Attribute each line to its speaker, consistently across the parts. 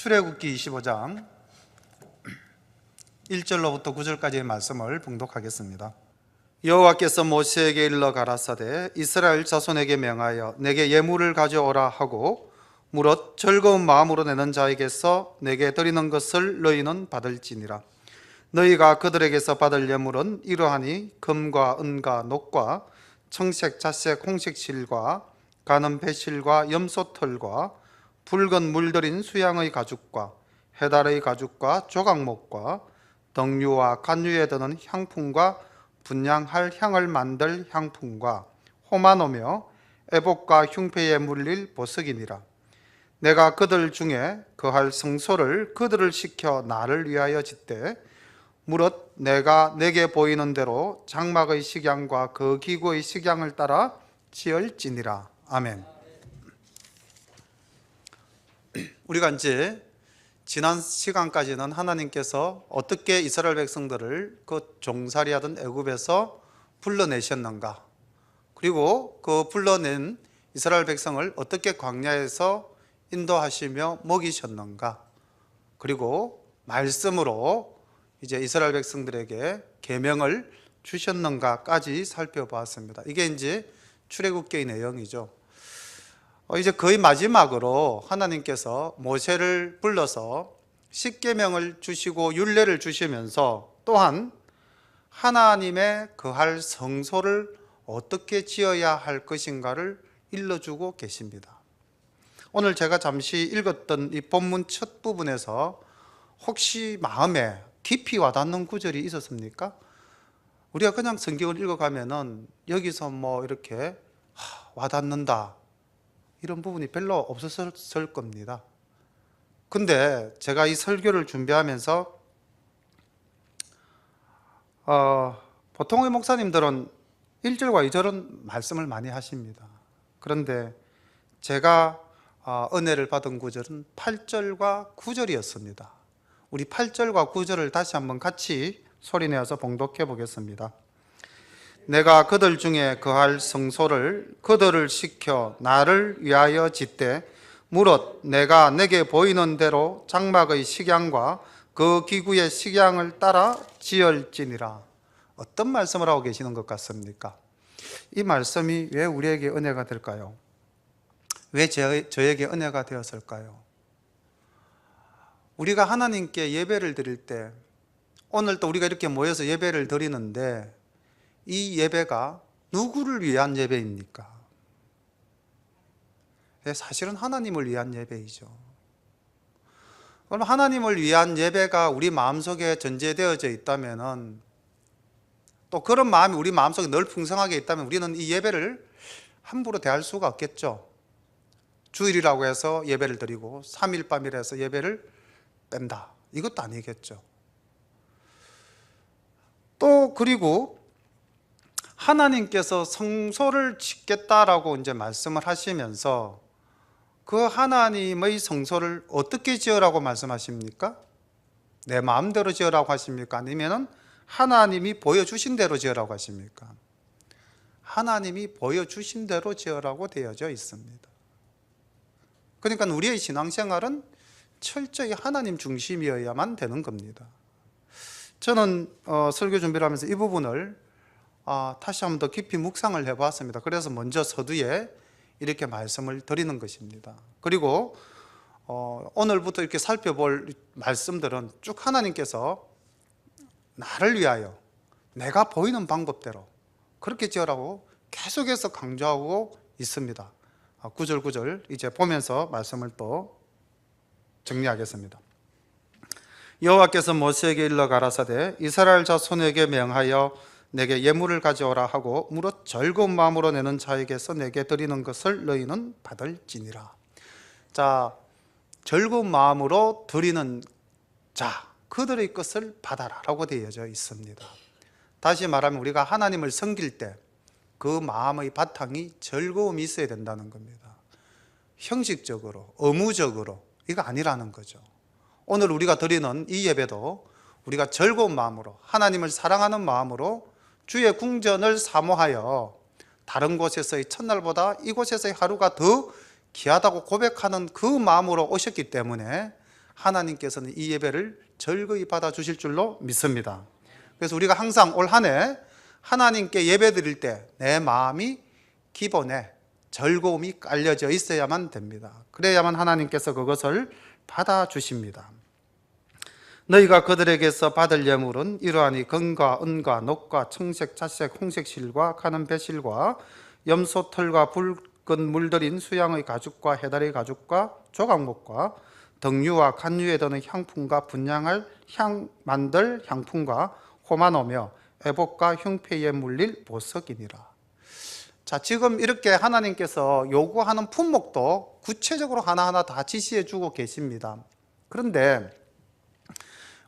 Speaker 1: 출애굽기 25장 1절로부터 9절까지의 말씀을 봉독하겠습니다. 여호와께서 모세에게 일러 가라사대 이스라엘 자손에게 명하여 내게 예물을 가져오라 하고 무릇 즐거운 마음으로 내는 자에게서 내게 드리는 것을 너희는 받을지니라. 너희가 그들에게서 받을 예물은 이러하니 금과 은과 녹과 청색, 자색, 홍색 실과 가는 배실과 염소털과 붉은 물들인 수양의 가죽과 해달의 가죽과 조각목과 덕류와 간류에 드는 향품과 분향할 향을 만들 향품과 호마노며 애복과 흉패에 물릴 보석이니라. 내가 그들 중에 거할 성소를 그들을 시켜 나를 위하여 짓되 무릇 내가 내게 보이는 대로 장막의 식양과 그 기구의 식양을 따라 지을지니라. 아멘. 우리가 이제 지난 시간까지는 하나님께서 어떻게 이스라엘 백성들을 그 종살이하던 애굽에서 불러내셨는가, 그리고 그 불러낸 이스라엘 백성을 어떻게 광야에서 인도하시며 먹이셨는가, 그리고 말씀으로 이제 이스라엘 백성들에게 계명을 주셨는가까지 살펴보았습니다. 이게 이제 출애굽기의 내용이죠. 이제 거의 마지막으로 하나님께서 모세를 불러서 십계명을 주시고 율례를 주시면서 또한 하나님의 거할 성소를 어떻게 지어야 할 것인가를 일러주고 계십니다. 오늘 제가 잠시 읽었던 이 본문 첫 부분에서 혹시 마음에 깊이 와닿는 구절이 있었습니까? 우리가 그냥 성경을 읽어가면은 여기서 뭐 이렇게 와닿는다 이런 부분이 별로 없었을 겁니다. 근데 제가 이 설교를 준비하면서 보통의 목사님들은 1절과 2절은 말씀을 많이 하십니다. 그런데 제가 은혜를 받은 구절은 8절과 9절이었습니다. 우리 8절과 9절을 다시 한번 같이 소리내어서 봉독해 보겠습니다. 내가 그들 중에 거할 성소를 그들을 시켜 나를 위하여 짓되 무릇 내가 내게 보이는 대로 장막의 식양과 그 기구의 식양을 따라 지을지니라. 어떤 말씀을 하고 계시는 것 같습니까? 이 말씀이 왜 우리에게 은혜가 될까요? 왜 저에게 은혜가 되었을까요? 우리가 하나님께 예배를 드릴 때, 오늘 또 우리가 이렇게 모여서 예배를 드리는데 이 예배가 누구를 위한 예배입니까? 사실은 하나님을 위한 예배이죠. 그럼 하나님을 위한 예배가 우리 마음속에 전제되어져 있다면, 또 그런 마음이 우리 마음속에 늘 풍성하게 있다면 우리는 이 예배를 함부로 대할 수가 없겠죠. 주일이라고 해서 예배를 드리고 3일 밤이라 해서 예배를 뺀다, 이것도 아니겠죠. 또 그리고 하나님께서 성소를 짓겠다라고 이제 말씀을 하시면서 그 하나님의 성소를 어떻게 지으라고 말씀하십니까? 내 마음대로 지으라고 하십니까? 아니면 하나님이 보여주신 대로 지으라고 하십니까? 하나님이 보여주신 대로 지으라고 되어져 있습니다. 그러니까 우리의 신앙생활은 철저히 하나님 중심이어야만 되는 겁니다. 저는 설교 준비를 하면서 이 부분을 다시 한번 더 깊이 묵상을 해보았습니다. 그래서 먼저 서두에 이렇게 말씀을 드리는 것입니다. 그리고 오늘부터 이렇게 살펴볼 말씀들은 쭉 하나님께서 나를 위하여 내가 보이는 방법대로 그렇게 지으라고 계속해서 강조하고 있습니다. 구절구절 이제 보면서 말씀을 또 정리하겠습니다. 여호와께서 모세에게 일러 가라사대 이스라엘 자손에게 명하여 내게 예물을 가져오라 하고 무릇 즐거운 마음으로 내는 자에게서 내게 드리는 것을 너희는 받을지니라. 자, 즐거운 마음으로 드리는 자, 그들의 것을 받아라 라고 되어져 있습니다. 다시 말하면 우리가 하나님을 섬길 때 그 마음의 바탕이 즐거움이 있어야 된다는 겁니다. 형식적으로, 의무적으로 이거 아니라는 거죠. 오늘 우리가 드리는 이 예배도 우리가 즐거운 마음으로, 하나님을 사랑하는 마음으로 주의 궁전을 사모하여 다른 곳에서의 첫날보다 이곳에서의 하루가 더 귀하다고 고백하는 그 마음으로 오셨기 때문에 하나님께서는 이 예배를 즐거이 받아주실 줄로 믿습니다. 그래서 우리가 항상 올 한 해 하나님께 예배 드릴 때 내 마음이 기본에 즐거움이 깔려져 있어야만 됩니다. 그래야만 하나님께서 그것을 받아주십니다. 너희가 그들에게서 받을 예물은 이러하니 금과 은과 녹과 청색, 자색, 홍색 실과 가는 배실과 염소 털과 붉은 물들인 수양의 가죽과 해달의 가죽과 조각목과 등유와 간유에 드는 향품과 분향할 향 만들 향품과 호마노며 애복과 흉패에 물릴 보석이니라. 자, 지금 이렇게 하나님께서 요구하는 품목도 구체적으로 하나하나 다 지시해 주고 계십니다. 그런데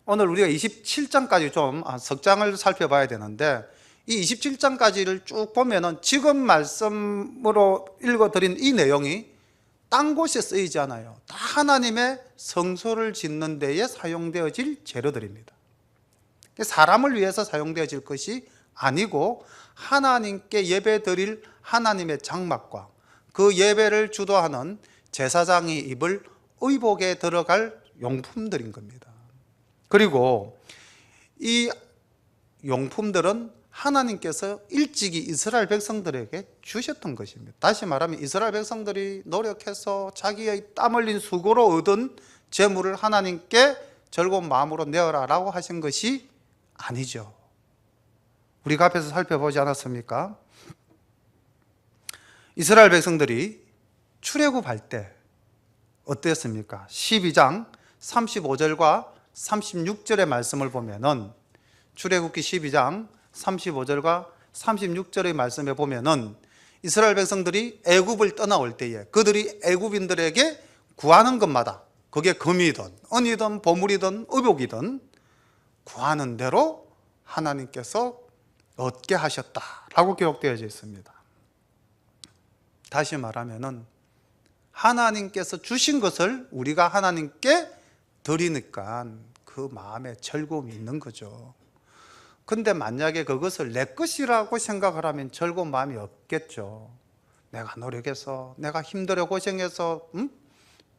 Speaker 1: 오늘 우리가 27장까지 좀 석장을 살펴봐야 되는데, 이 27장까지를 쭉 보면은 지금 말씀으로 읽어드린 이 내용이 딴 곳에 쓰이지 않아요. 다 하나님의 성소를 짓는 데에 사용되어질 재료들입니다. 사람을 위해서 사용되어질 것이 아니고 하나님께 예배 드릴 하나님의 장막과 그 예배를 주도하는 제사장이 입을 의복에 들어갈 용품들인 겁니다. 그리고 이 용품들은 하나님께서 일찍이 이스라엘 백성들에게 주셨던 것입니다. 다시 말하면 이스라엘 백성들이 노력해서 자기의 땀 흘린 수고로 얻은 재물을 하나님께 즐거운 마음으로 내어라라고 하신 것이 아니죠. 우리가 앞에서 살펴보지 않았습니까? 이스라엘 백성들이 출애굽할 때 어땠습니까? 12장 35절과 36절의 말씀을 보면은, 출애굽기 12장 35절과 36절의 말씀에 보면은 이스라엘 백성들이 애굽을 떠나올 때에 그들이 애굽인들에게 구하는 것마다, 그게 금이든 은이든 보물이든 의복이든 구하는 대로 하나님께서 얻게 하셨다라고 기록되어져 있습니다. 다시 말하면은 하나님께서 주신 것을 우리가 하나님께 드리니까 그 마음에 즐거움이 있는 거죠. 근데 만약에 그것을 내 것이라고 생각을 하면 즐거운 마음이 없겠죠. 내가 노력해서, 내가 힘들어 고생해서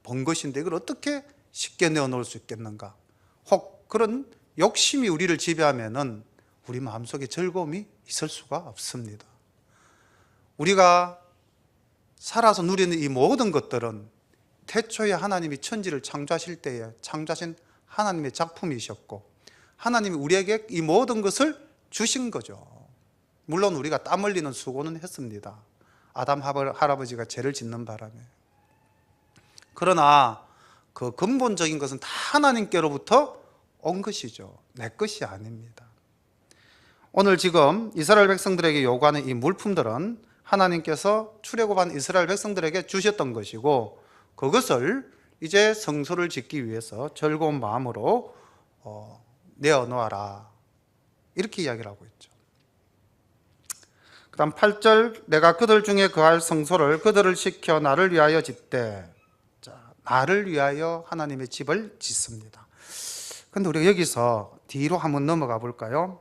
Speaker 1: 번 것인데 이걸 어떻게 쉽게 내어놓을 수 있겠는가? 혹 그런 욕심이 우리를 지배하면은 우리 마음속에 즐거움이 있을 수가 없습니다. 우리가 살아서 누리는 이 모든 것들은 태초에 하나님이 천지를 창조하실 때에 창조하신 하나님의 작품이셨고, 하나님이 우리에게 이 모든 것을 주신 거죠. 물론 우리가 땀 흘리는 수고는 했습니다. 아담 할아버지가 죄를 짓는 바람에. 그러나 그 근본적인 것은 다 하나님께로부터 온 것이죠. 내 것이 아닙니다. 오늘 지금 이스라엘 백성들에게 요구하는 이 물품들은 하나님께서 출애굽한 이스라엘 백성들에게 주셨던 것이고, 그것을 이제 성소를 짓기 위해서 즐거운 마음으로 내어놓아라, 이렇게 이야기를 하고 있죠. 그 다음 8절, 내가 그들 중에 거할 성소를 그들을 시켜 나를 위하여 짓되. 자, 나를 위하여 하나님의 집을 짓습니다. 근데 우리가 여기서 뒤로 한번 넘어가 볼까요?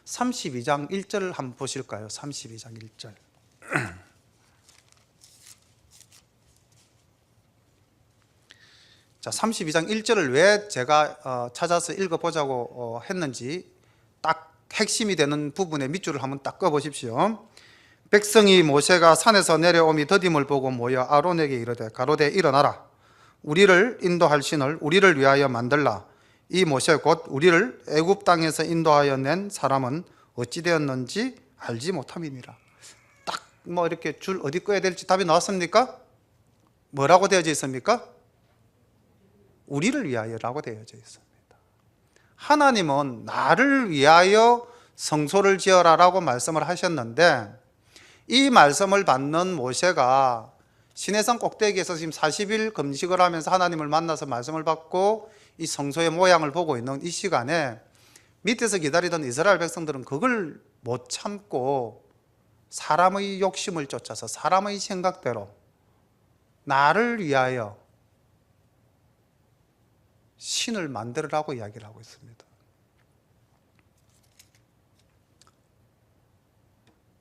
Speaker 1: 32장 1절을 한번 보실까요? 32장 1절. 자, 32장 1절을 왜 제가 찾아서 읽어보자고 했는지 딱 핵심이 되는 부분의 밑줄을 한번 딱 꺼보십시오. 백성이 모세가 산에서 내려오미 더딤을 보고 모여 아론에게 이르되 가로되 일어나라, 우리를 인도할 신을 우리를 위하여 만들라. 이 모세 곧 우리를 애굽 땅에서 인도하여 낸 사람은 어찌 되었는지 알지 못함이니라. 딱 뭐 이렇게 줄 어디 꺼야 될지 답이 나왔습니까? 뭐라고 되어져 있습니까? 우리를 위하여라고 되어져 있습니다. 하나님은 나를 위하여 성소를 지어라라고 말씀을 하셨는데, 이 말씀을 받는 모세가 시내산 꼭대기에서 지금 40일 금식을 하면서 하나님을 만나서 말씀을 받고 이 성소의 모양을 보고 있는 이 시간에 밑에서 기다리던 이스라엘 백성들은 그걸 못 참고 사람의 욕심을 쫓아서 사람의 생각대로 나를 위하여 신을 만들으라고 이야기를 하고 있습니다.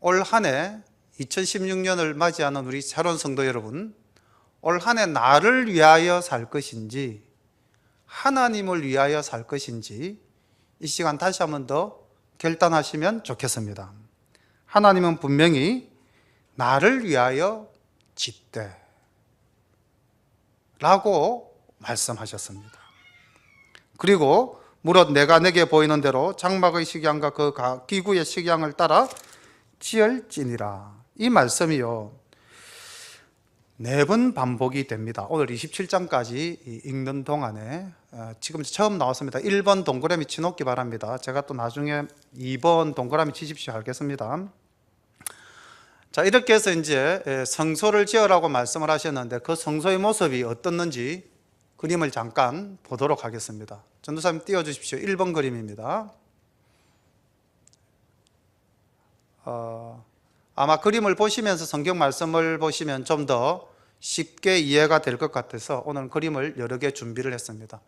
Speaker 1: 올 한 해 2016년을 맞이하는 우리 새로운 성도 여러분, 올 한 해 나를 위하여 살 것인지 하나님을 위하여 살 것인지 이 시간 다시 한번 더 결단하시면 좋겠습니다. 하나님은 분명히 나를 위하여 짓되 라고 말씀하셨습니다. 그리고 무릇 내가 내게 보이는 대로 장막의 식양과 그 기구의 식양을 따라 지을지니라. 이 말씀이요 4번 반복이 됩니다. 오늘 27장까지 읽는 동안에 지금 처음 나왔습니다. 1번 동그라미 치놓기 바랍니다. 제가 또 나중에 2번 동그라미 치십시오. 알겠습니다. 자, 이렇게 해서 이제 성소를 지으라고 말씀을 하셨는데 그 성소의 모습이 어떻는지 그림을 잠깐 보도록 하겠습니다. 전도사님 띄워주십시오. 1번 그림입니다. 아마 그림을 보시면서 성경 말씀을 보시면 좀 더 쉽게 이해가 될 것 같아서 오늘 그림을 여러 개 준비를 했습니다.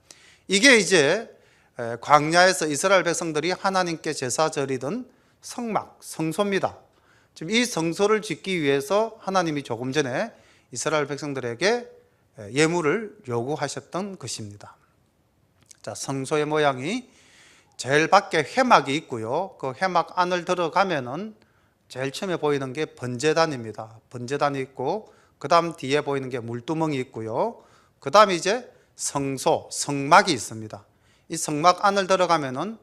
Speaker 1: 이게 이제 광야에서 이스라엘 백성들이 하나님께 제사 드리던 성막, 성소입니다. 지금 이 성소를 짓기 위해서 하나님이 조금 전에 이스라엘 백성들에게 예물을 요구하셨던 것입니다. 자, 성소의 모양이 제일 밖에 회막이 있고요. 그 회막 안을 들어가면은 제일 처음에 보이는 게 번제단입니다. 번제단이 있고 그 다음 뒤에 보이는 게 물두멍이 있고요. 그 다음 이제 성소, 성막이 있습니다. 이 성막 안을 들어가면은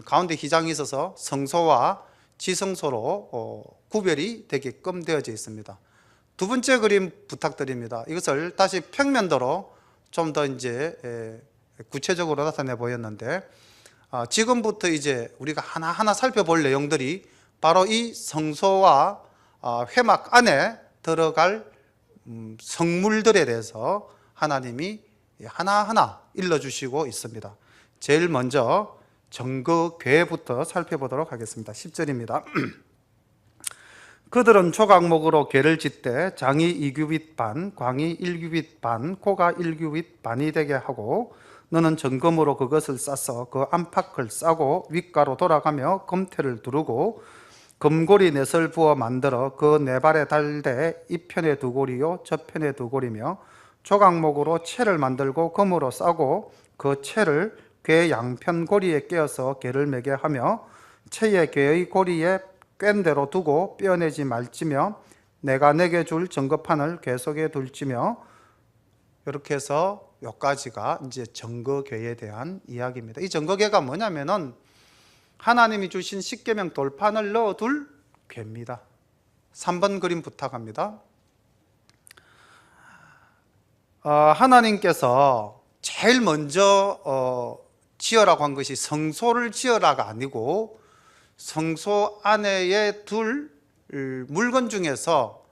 Speaker 1: 가운데 휘장이 있어서 성소와 지성소로 구별이 되게끔 되어져 있습니다. 두 번째 그림 부탁드립니다. 이것을 다시 평면도로 좀 더 이제 구체적으로 나타내 보였는데 지금부터 이제 우리가 하나하나 살펴볼 내용들이 바로 이 성소와 회막 안에 들어갈 성물들에 대해서 하나님이 하나하나 일러주시고 있습니다. 제일 먼저 정거궤부터 살펴보도록 하겠습니다. 10절입니다. 그들은 조각목으로 궤를 짓되 장이 2규빗 반, 광이 1규빗 반, 코가 1규빗 반이 되게 하고 너는 정금으로 그것을 싸서 그 안팎을 싸고 윗가로 돌아가며 검태를 두르고 금고리 넷을 부어 만들어 그 네 발에 달되 이 편에 두 고리요 저 편에 두 고리며 조각목으로 채를 만들고 금으로 싸고 그 채를 궤 양편 고리에 꿰어서 궤를 매게 하며 채의 궤의 고리에 꿰n 대로 두고 떼어내지 말지며 내가 내게 줄 정거판을 궤 속에 둘지며 이렇게 해서 여기까지가 이제 정거궤에 대한 이야기입니다. 이 정거궤가 뭐냐면은 하나님이 주신 십계명 돌판을 넣어둘 궤입니다. 3번 그림 부탁합니다. 하나님께서 제일 먼저 지으라고 한 것이 성소를 지으라가 아니고 성소 안에 둘 물건 중에서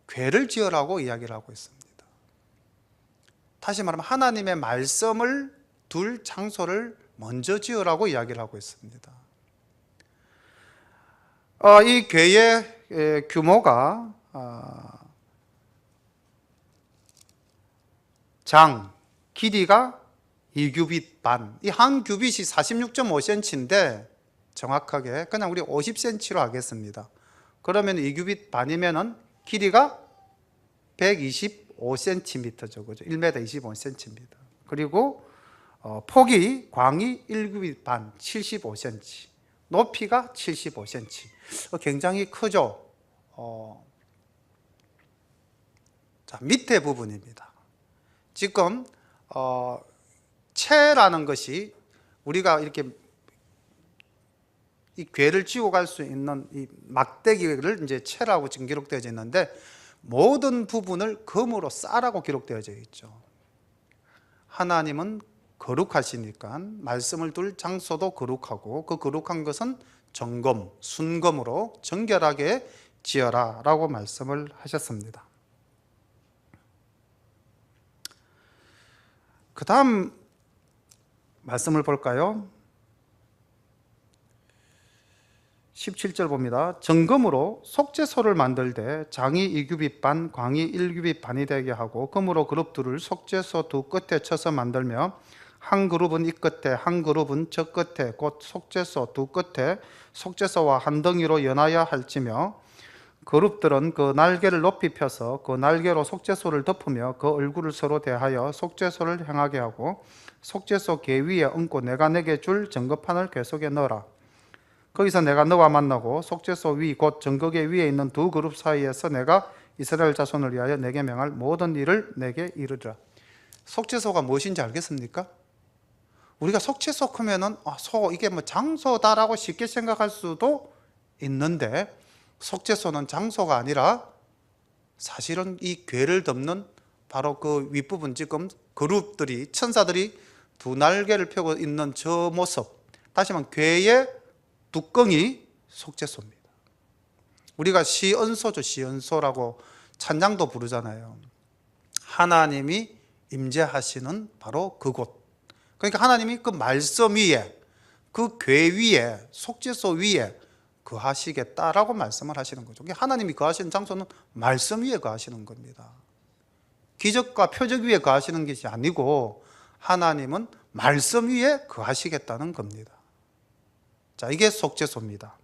Speaker 1: 궤를 지으라고 이야기를 하고 있습니다. 다시 말하면 하나님의 말씀을 둘 장소를 먼저 지으라고 이야기를 하고 있습니다. 이 궤의 규모가 장, 길이가 2규빗 반, 이 한 규빗이 46.5cm인데 정확하게 그냥 우리 50cm로 하겠습니다. 그러면 2규빗 반이면은 길이가 125cm죠. 그죠? 1m 25cm입니다. 그리고 폭이 광이 1규빗 반 75cm, 높이가 75cm. 굉장히 크죠. 자, 밑에 부분입니다. 지금 채라는 것이 우리가 이렇게 이 궤를 지고 갈 수 있는 이 막대기를 이제 채라고 지금 기록되어 있는데 모든 부분을 금으로 싸라고 기록되어져 있죠. 하나님은 거룩하시니까 말씀을 둘 장소도 거룩하고 그 거룩한 것은 정금, 순금으로 정결하게 지어라 라고 말씀을 하셨습니다. 그 다음 말씀을 볼까요? 17절 봅니다. 정금으로 속죄소를 만들되 장이 2규빗 반, 광이 1규빗 반이 되게 하고 금으로 그룹 둘을 속죄소 두 끝에 쳐서 만들며 한 그룹은 이 끝에 한 그룹은 저 끝에 곧 속죄소 두 끝에 속죄소와 한 덩이로 연하여 할지며 그룹들은 그 날개를 높이 펴서 그 날개로 속죄소를 덮으며 그 얼굴을 서로 대하여 속죄소를 향하게 하고 속죄소 계 위에 얹고 내가 내게 줄 증거판을 궤 속에 넣어라. 거기서 내가 너와 만나고 속죄소 위 곧 증거계 위에 있는 두 그룹 사이에서 내가 이스라엘 자손을 위하여 내게 명할 모든 일을 내게 이르리라. 속죄소가 무엇인지 알겠습니까? 우리가 속죄소 하면은 이게 뭐 장소다라고 쉽게 생각할 수도 있는데, 속죄소는 장소가 아니라 사실은 이 궤를 덮는 바로 그 윗부분, 지금 그룹들이, 천사들이 두 날개를 펴고 있는 저 모습, 다시 말하면 궤의 뚜껑이 속죄소입니다. 우리가 시은소죠. 시은소라고 찬양도 부르잖아요. 하나님이 임재하시는 바로 그곳. 그러니까 하나님이 그 말씀 위에, 그 궤 위에, 속죄소 위에 거하시겠다라고 말씀을 하시는 거죠. 하나님이 거하시는 장소는 말씀 위에 거하시는 겁니다. 기적과 표적 위에 거하시는 것이 아니고 하나님은 말씀 위에 거하시겠다는 겁니다. 자, 이게 속죄소입니다.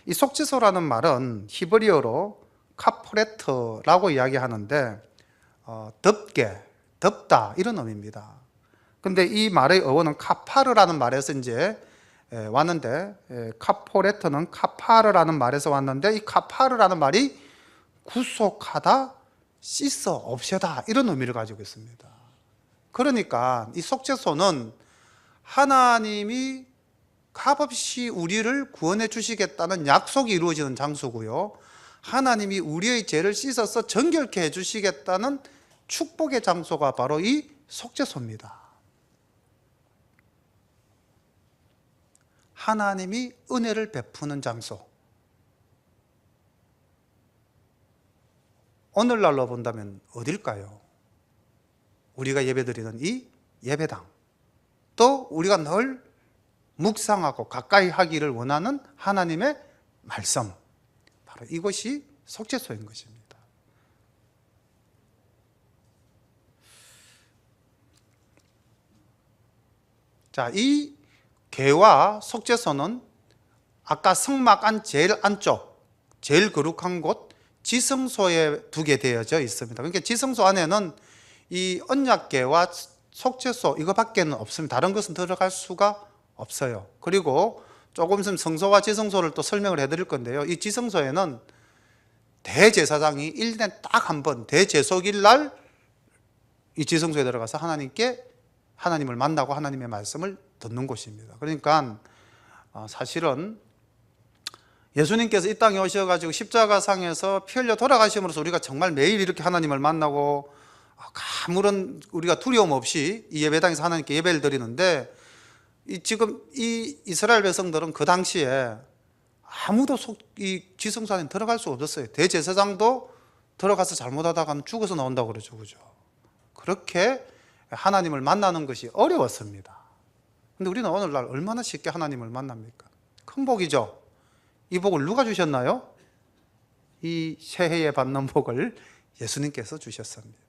Speaker 1: 이 속죄소라는 말은 히브리어로 카포레트라고 이야기하는데 덮게, 덮다 이런 의미입니다. 근데 이 말의 어원은 카파르라는 말에서 이제 왔는데, 카포레트는 카파르라는 말에서 왔는데, 이 카파르라는 말이 구속하다, 씻어, 없애다 이런 의미를 가지고 있습니다. 그러니까 이 속죄소는 하나님이 값없이 우리를 구원해 주시겠다는 약속이 이루어지는 장소고요, 하나님이 우리의 죄를 씻어서 정결케 해 주시겠다는 축복의 장소가 바로 이 속죄소입니다. 하나님이 은혜를 베푸는 장소. 오늘날로 본다면 어딜까요? 우리가 예배드리는 이 예배당, 또 우리가 늘 묵상하고 가까이 하기를 원하는 하나님의 말씀, 바로 이것이 속죄소인 것입니다. 자, 이 궤와 속죄소는 아까 성막 안 제일 안쪽, 제일 거룩한 곳 지성소에 두게 되어져 있습니다. 그러니까 지성소 안에는 이 언약궤와 속죄소 이거밖에는 없습니다. 다른 것은 들어갈 수가 없어요. 그리고 조금 있으면 성소와 지성소를 또 설명을 해드릴 건데요, 이 지성소에는 대제사장이 1년에 딱 한 번 대제속일 날 이 지성소에 들어가서 하나님을 만나고 하나님의 말씀을 듣는 곳입니다. 그러니까 사실은 예수님께서 이 땅에 오셔가지고 십자가상에서 피 흘려 돌아가심으로써 우리가 정말 매일 이렇게 하나님을 만나고 아무런 우리가 두려움 없이 이 예배당에서 하나님께 예배를 드리는데, 지금 이 이스라엘 백성들은 그 당시에 아무도 이 지성소 안에 들어갈 수 없었어요. 대제사장도 들어가서 잘못하다가는 죽어서 나온다고 그러죠. 그죠? 그렇게 하나님을 만나는 것이 어려웠습니다. 근데 우리는 오늘날 얼마나 쉽게 하나님을 만납니까? 큰 복이죠. 이 복을 누가 주셨나요? 이 새해에 받는 복을 예수님께서 주셨습니다.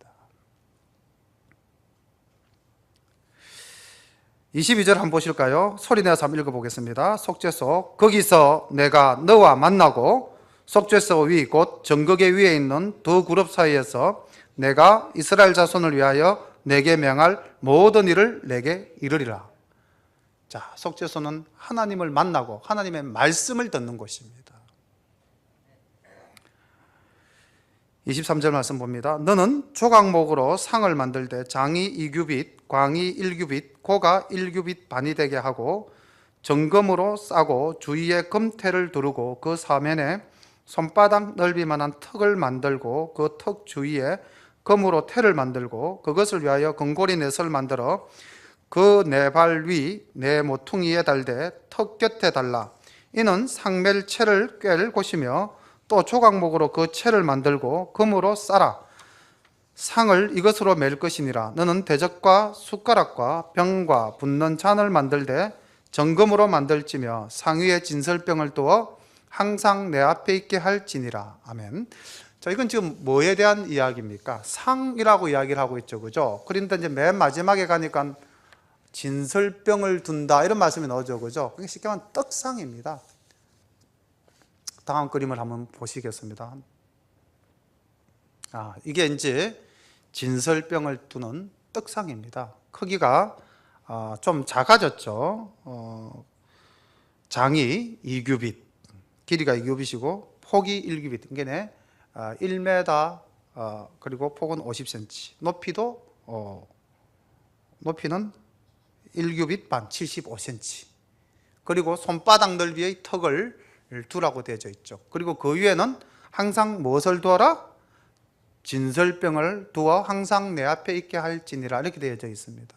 Speaker 1: 22절 한번 보실까요? 소리내서 한번 읽어보겠습니다. 속죄소, 거기서 내가 너와 만나고 속죄소 위 곧 정거계 위에 있는 두 그룹 사이에서 내가 이스라엘 자손을 위하여 내게 명할 모든 일을 내게 이르리라. 자, 속죄소는 하나님을 만나고 하나님의 말씀을 듣는 곳입니다. 23절 말씀 봅니다. 너는 조각목으로 상을 만들되 장이 2규빗, 광이 1규빗, 고가 1규빗 반이 되게 하고 정금으로 싸고 주위에 금테를 두르고 그 사면에 손바닥 넓이만한 턱을 만들고 그 턱 주위에 금으로 테를 만들고 그것을 위하여 금고리 넷을 만들어 그 네 발 위 네 모퉁이에 달되 턱 곁에 달라. 이는 상멜채를 꿰를 곳이며 또 조각목으로 그 채를 만들고 금으로 싸라. 상을 이것으로 맬 것이니라. 너는 대적과 숟가락과 병과 붓는 잔을 만들되 정금으로 만들지며 상위에 진설병을 두어 항상 내 앞에 있게 할지니라. 아멘. 자, 이건 지금 뭐에 대한 이야기입니까? 상이라고 이야기를 하고 있죠, 그죠? 그런데 이제 맨 마지막에 가니까 진설병을 둔다 이런 말씀이 나오죠, 그죠? 그게 쉽게 말하면 떡상입니다. 다음 그림을 한번 보시겠습니다. 이게 이제 진설병을 두는 떡상입니다. 크기가 좀 작아졌죠. 장이 2규빗, 길이가 2규빗이고 폭이 1규빗, 그러니까 1m, 그리고 폭은 50cm, 높이는 1규빗 반, 75cm. 그리고 손바닥 넓이의 턱을 두라고 되어져 있죠. 그리고 그 위에는 항상 무엇을 두어라? 진설병을 두어 항상 내 앞에 있게 할지니라, 이렇게 되어져 있습니다.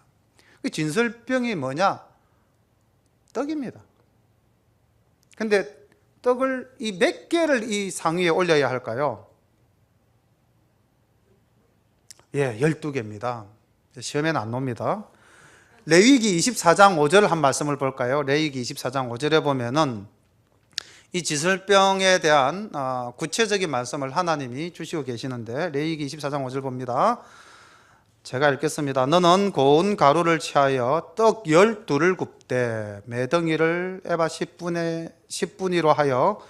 Speaker 1: 진설병이 뭐냐? 떡입니다. 근데 떡을 이 몇 개를 이 상 위에 올려야 할까요? 12개입니다. 시험에는 안 놉니다. 레위기 24장 5절 한 말씀을 볼까요? 레위기 24장 5절에 보면은 이 진설병에 대한 구체적인 말씀을 하나님이 주시고 계시는데, 레위기 24장 5절 봅니다. 제가 읽겠습니다. 너는 고운 가루를 취하여 떡 12를 굽되 매덩이를 에바 10분위로 하여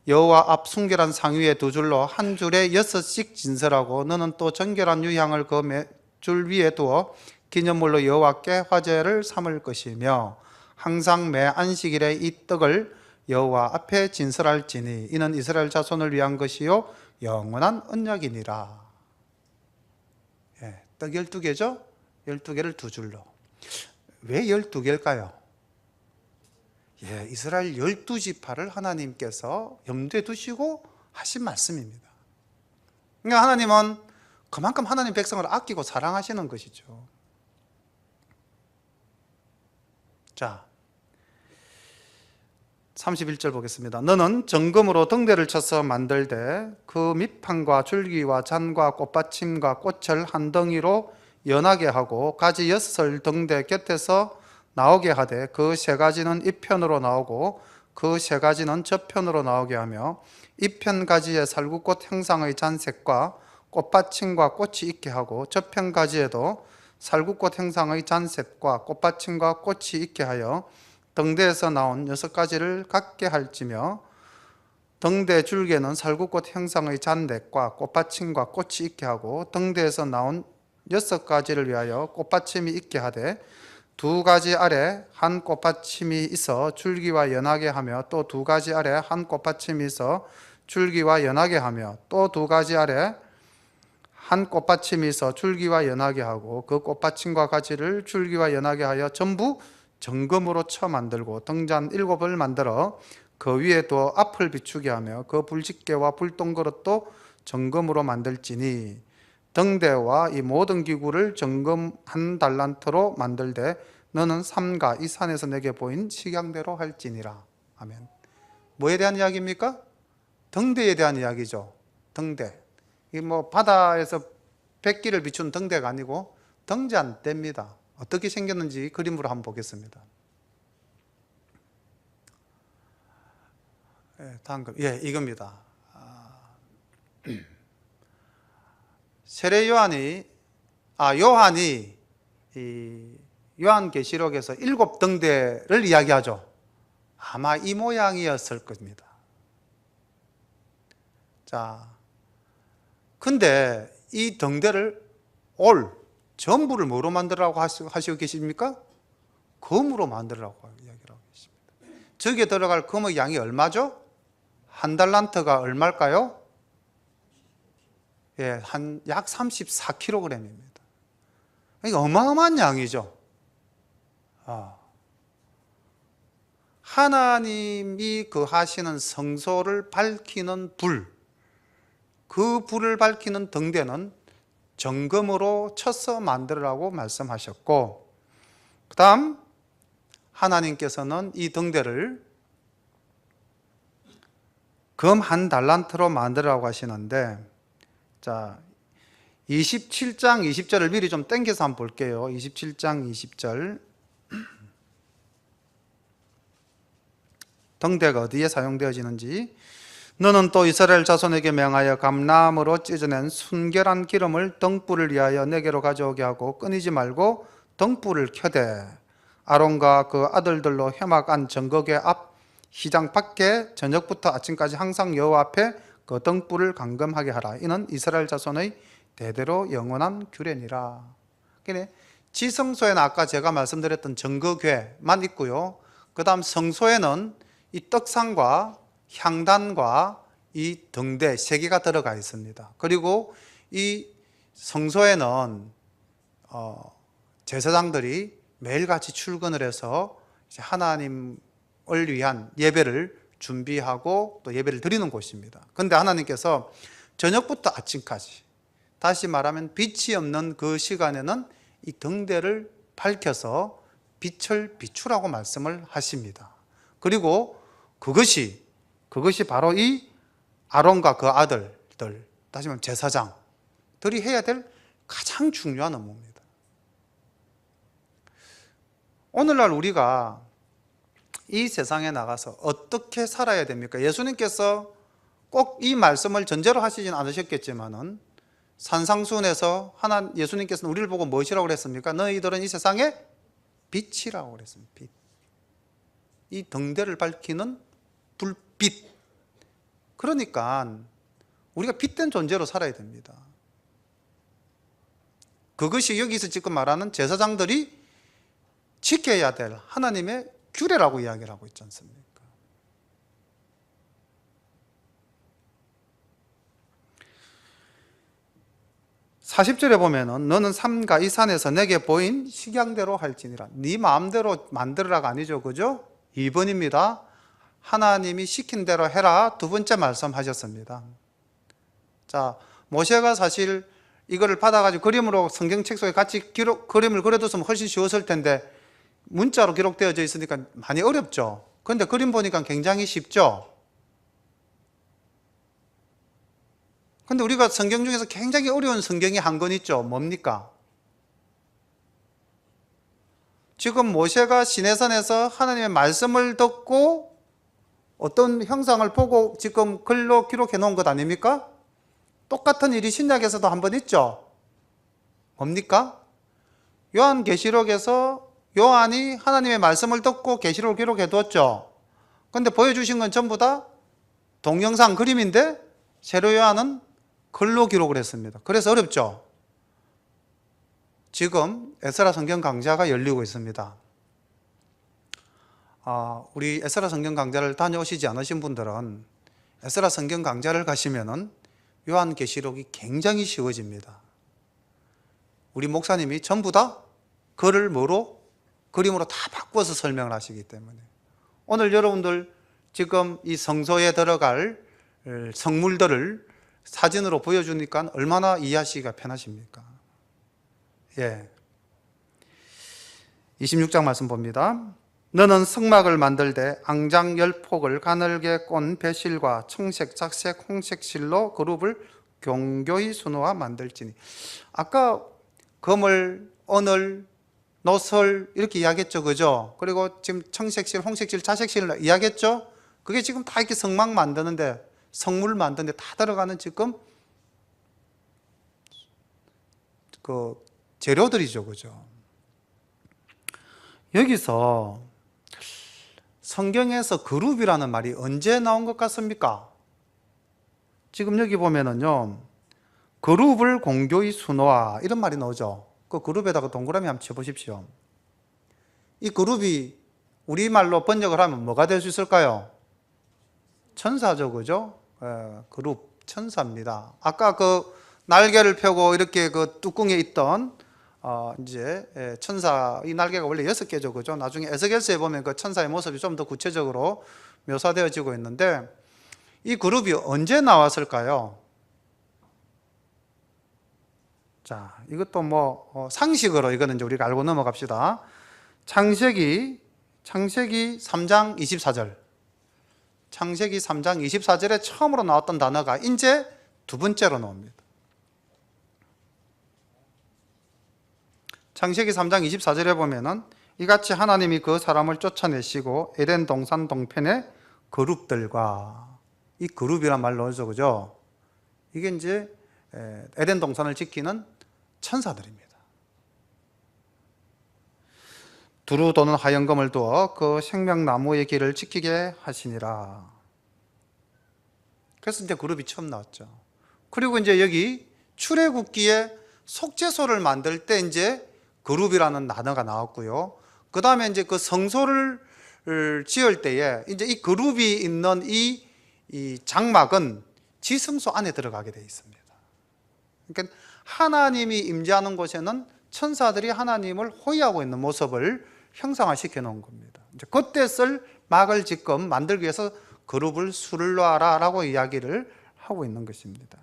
Speaker 1: 여호와 앞 순결한 상 위에 두 줄로 한 줄에 6씩 진설하고, 너는 또 정결한 유향을 그 줄 위에 두어 기념물로 여호와께 화제를 삼을 것이며, 항상 매 안식일에 이 떡을 여호와 앞에 진설할지니 이는 이스라엘 자손을 위한 것이요 영원한 언약이니라. 떡 12개죠? 12개를 두 줄로. 왜 12개일까요? 이스라엘 12지파를 하나님께서 염두에 두시고 하신 말씀입니다. 그러니까 하나님은 그만큼 하나님 백성을 아끼고 사랑하시는 것이죠. 자, 31절 보겠습니다. 너는 정금으로 등대를 쳐서 만들되 그 밑판과 줄기와 잔과 꽃받침과 꽃을 한 덩이로 연하게 하고 가지 6을 등대 곁에서 나오게 하되 그 세 가지는 이편으로 나오고 그 세 가지는 저편으로 나오게 하며 이편 가지에 살구꽃 형상의 잔색과 꽃받침과 꽃이 있게 하고 저편 가지에도 살구꽃 형상의 잔색과 꽃받침과 꽃이 있게 하여 등대에서 나온 6가지를 갖게 할지며, 등대 줄기에는 살구꽃 형상의 잔액과 꽃받침과 꽃이 있게 하고 등대에서 나온 6가지를 위하여 꽃받침이 있게 하되, 2가지 아래 한 꽃받침이 있어 줄기와 연하게 하며 또 2가지 아래 한 꽃받침이 있어 줄기와 연하게 하며 또 2가지 아래 한 꽃받침이 있어 줄기와 연하게 하고 그 꽃받침과 가지를 줄기와 연하게 하여 전부 정금으로 쳐 만들고 등잔 7을 만들어 그 위에 또 앞을 비추게 하며 그 불집게와 불똥그릇도 정금으로 만들지니, 등대와 이 모든 기구를 정금 1달란트로 만들되 너는 삼가 이 산에서 내게 보인 식양대로 할지니라. 아멘. 뭐에 대한 이야기입니까? 등대에 대한 이야기죠. 등대. 이 바다에서 백기를 비춘 등대가 아니고 등잔대입니다. 어떻게 생겼는지 그림으로 한번 보겠습니다. 다음 그림. 이겁니다. 세례 요한이 이 요한계시록에서 7등대를 이야기하죠. 아마 이 모양이었을 겁니다. 자, 근데 이 등대를 전부를 뭐로 만들라고 하시고 계십니까? 금으로 만들라고 이야기를 하고 계십니다. 저기에 들어갈 금의 양이 얼마죠? 1달란트가 얼마일까요? 한 약 34kg입니다. 이게 어마어마한 양이죠. 하나님이 하시는 성소를 밝히는 불, 그 불을 밝히는 등대는 정금으로 쳐서 만들으라고 말씀하셨고, 그 다음 하나님께서는 이 등대를 금 1달란트로 만들으라고 하시는데, 자, 27장 20절을 미리 좀 땡겨서 한번 볼게요. 27장 20절. 등대가 어디에 사용되어지는지. 너는 또 이스라엘 자손에게 명하여 감나무로 찢어낸 순결한 기름을 등불을 위하여 내게로 가져오게 하고 끊이지 말고 등불을 켜되 아론과 그 아들들로 회막 안 정거계 앞 시장 밖에 저녁부터 아침까지 항상 여호와 앞에 그 등불을 감금하게 하라. 이는 이스라엘 자손의 대대로 영원한 규례니라. 그러니까 지성소에는 아까 제가 말씀드렸던 정거궤만 있고요. 그 다음 성소에는 이 떡상과 향단과 이 등대 세 개가 들어가 있습니다. 그리고 이 성소에는 제사장들이 매일같이 출근을 해서 하나님을 위한 예배를 준비하고 또 예배를 드리는 곳입니다. 그런데 하나님께서 저녁부터 아침까지, 다시 말하면 빛이 없는 그 시간에는 이 등대를 밝혀서 빛을 비추라고 말씀을 하십니다. 그리고 그것이 바로 이 아론과 그 아들들, 다시 말하면 제사장들이 해야 될 가장 중요한 업무입니다. 오늘날 우리가 이 세상에 나가서 어떻게 살아야 됩니까? 예수님께서 꼭 이 말씀을 전제로 하시진 않으셨겠지만은 산상수훈에서 예수님께서는 우리를 보고 무엇이라고 그랬습니까? 너희들은 이 세상의 빛이라고 그랬습니다. 빛. 이 등대를 밝히는 불빛. 그러니까 우리가 빛된 존재로 살아야 됩니다. 그것이 여기서 지금 말하는 제사장들이 지켜야 될 하나님의 규례라고 이야기를 하고 있지 않습니까? 40절에 보면은 너는 삼가 이 산에서 내게 보인 식양대로 할지니라. 네 마음대로 만들으라가 아니죠, 그죠? 2번입니다. 하나님이 시킨 대로 해라. 두 번째 말씀하셨습니다. 자, 모세가 사실 이거를 받아가지고 그림으로 성경책 속에 같이 그림을 그려뒀으면 훨씬 쉬웠을 텐데 문자로 기록되어져 있으니까 많이 어렵죠. 그런데 그림 보니까 굉장히 쉽죠. 근데 우리가 성경 중에서 굉장히 어려운 성경이 한 권 있죠. 뭡니까? 지금 모세가 시내산에서 하나님의 말씀을 듣고 어떤 형상을 보고 지금 글로 기록해 놓은 것 아닙니까? 똑같은 일이 신약에서도 한 번 있죠. 뭡니까? 요한계시록에서 요한이 하나님의 말씀을 듣고 계시록을 기록해 두었죠. 그런데 보여주신 건 전부 다 동영상 그림인데 세로 요한은 글로 기록을 했습니다. 그래서 어렵죠. 지금 에스라 성경 강좌가 열리고 있습니다. 우리 에스라 성경 강좌를 다녀오시지 않으신 분들은 에스라 성경 강좌를 가시면은 요한계시록이 굉장히 쉬워집니다. 우리 목사님이 전부 다 글을 그림으로 다 바꿔서 설명을 하시기 때문에 오늘 여러분들 지금 이 성소에 들어갈 성물들을 사진으로 보여주니까 얼마나 이해하시기가 편하십니까? 예. 26장 말씀 봅니다. 너는 성막을 만들되 앙장 10폭을 가늘게 꼰 배실과 청색, 작색, 홍색 실로 그룹을 경교히 수놓아 만들지니. 아까 거물, 언을, 노설 이렇게 이야기했죠, 그죠? 그리고 지금 청색실, 홍색실, 자색실 이야기했죠? 그게 지금 다 이렇게 성막 만드는데, 성물 만드는데 다 들어가는 지금 그 재료들이죠, 그죠? 여기서 성경에서 그룹이라는 말이 언제 나온 것 같습니까? 지금 여기 보면은요, 그룹을 공교히 수놓아 이런 말이 나오죠. 그 그룹에다가 동그라미 한번 쳐보십시오. 이 그룹이 우리말로 번역을 하면 뭐가 될 수 있을까요? 천사죠, 그죠? 그룹, 천사입니다. 아까 그 날개를 펴고 이렇게 그 뚜껑에 있던 이제 천사, 이 날개가 원래 6개죠, 그죠? 나중에 에스겔서에 보면 그 천사의 모습이 좀 더 구체적으로 묘사되어지고 있는데 이 그룹이 언제 나왔을까요? 자, 이것도 뭐 상식으로 이거는 이제 우리가 알고 넘어갑시다. 창세기 3장 24절. 창세기 3장 24절에 처음으로 나왔던 단어가 이제 두 번째로 나옵니다. 창세기 3장 24절에 보면은 이같이 하나님이 그 사람을 쫓아내시고 에덴 동산 동편의 그룹들과, 이 그룹이란 말 나오죠, 그죠? 이게 이제 에덴 동산을 지키는 천사들입니다. 두루 도는 화영금을 두어 그 생명나무의 길을 지키게 하시니라. 그래서 이제 그룹이 처음 나왔죠. 그리고 이제 여기 출애굽기에 속죄소를 만들 때 이제 그룹이라는 단어가 나왔고요. 그 다음에 이제 그 성소를 지을 때에 이제 이 그룹이 있는 이 장막은 지성소 안에 들어가게 되어 있습니다. 그러니까 하나님이 임재하는 곳에는 천사들이 하나님을 호위하고 있는 모습을 형상화시켜 놓은 겁니다. 이제 그때 쓸 막을 지금 만들기 위해서 그룹을 수를 놓아라 라고 이야기를 하고 있는 것입니다.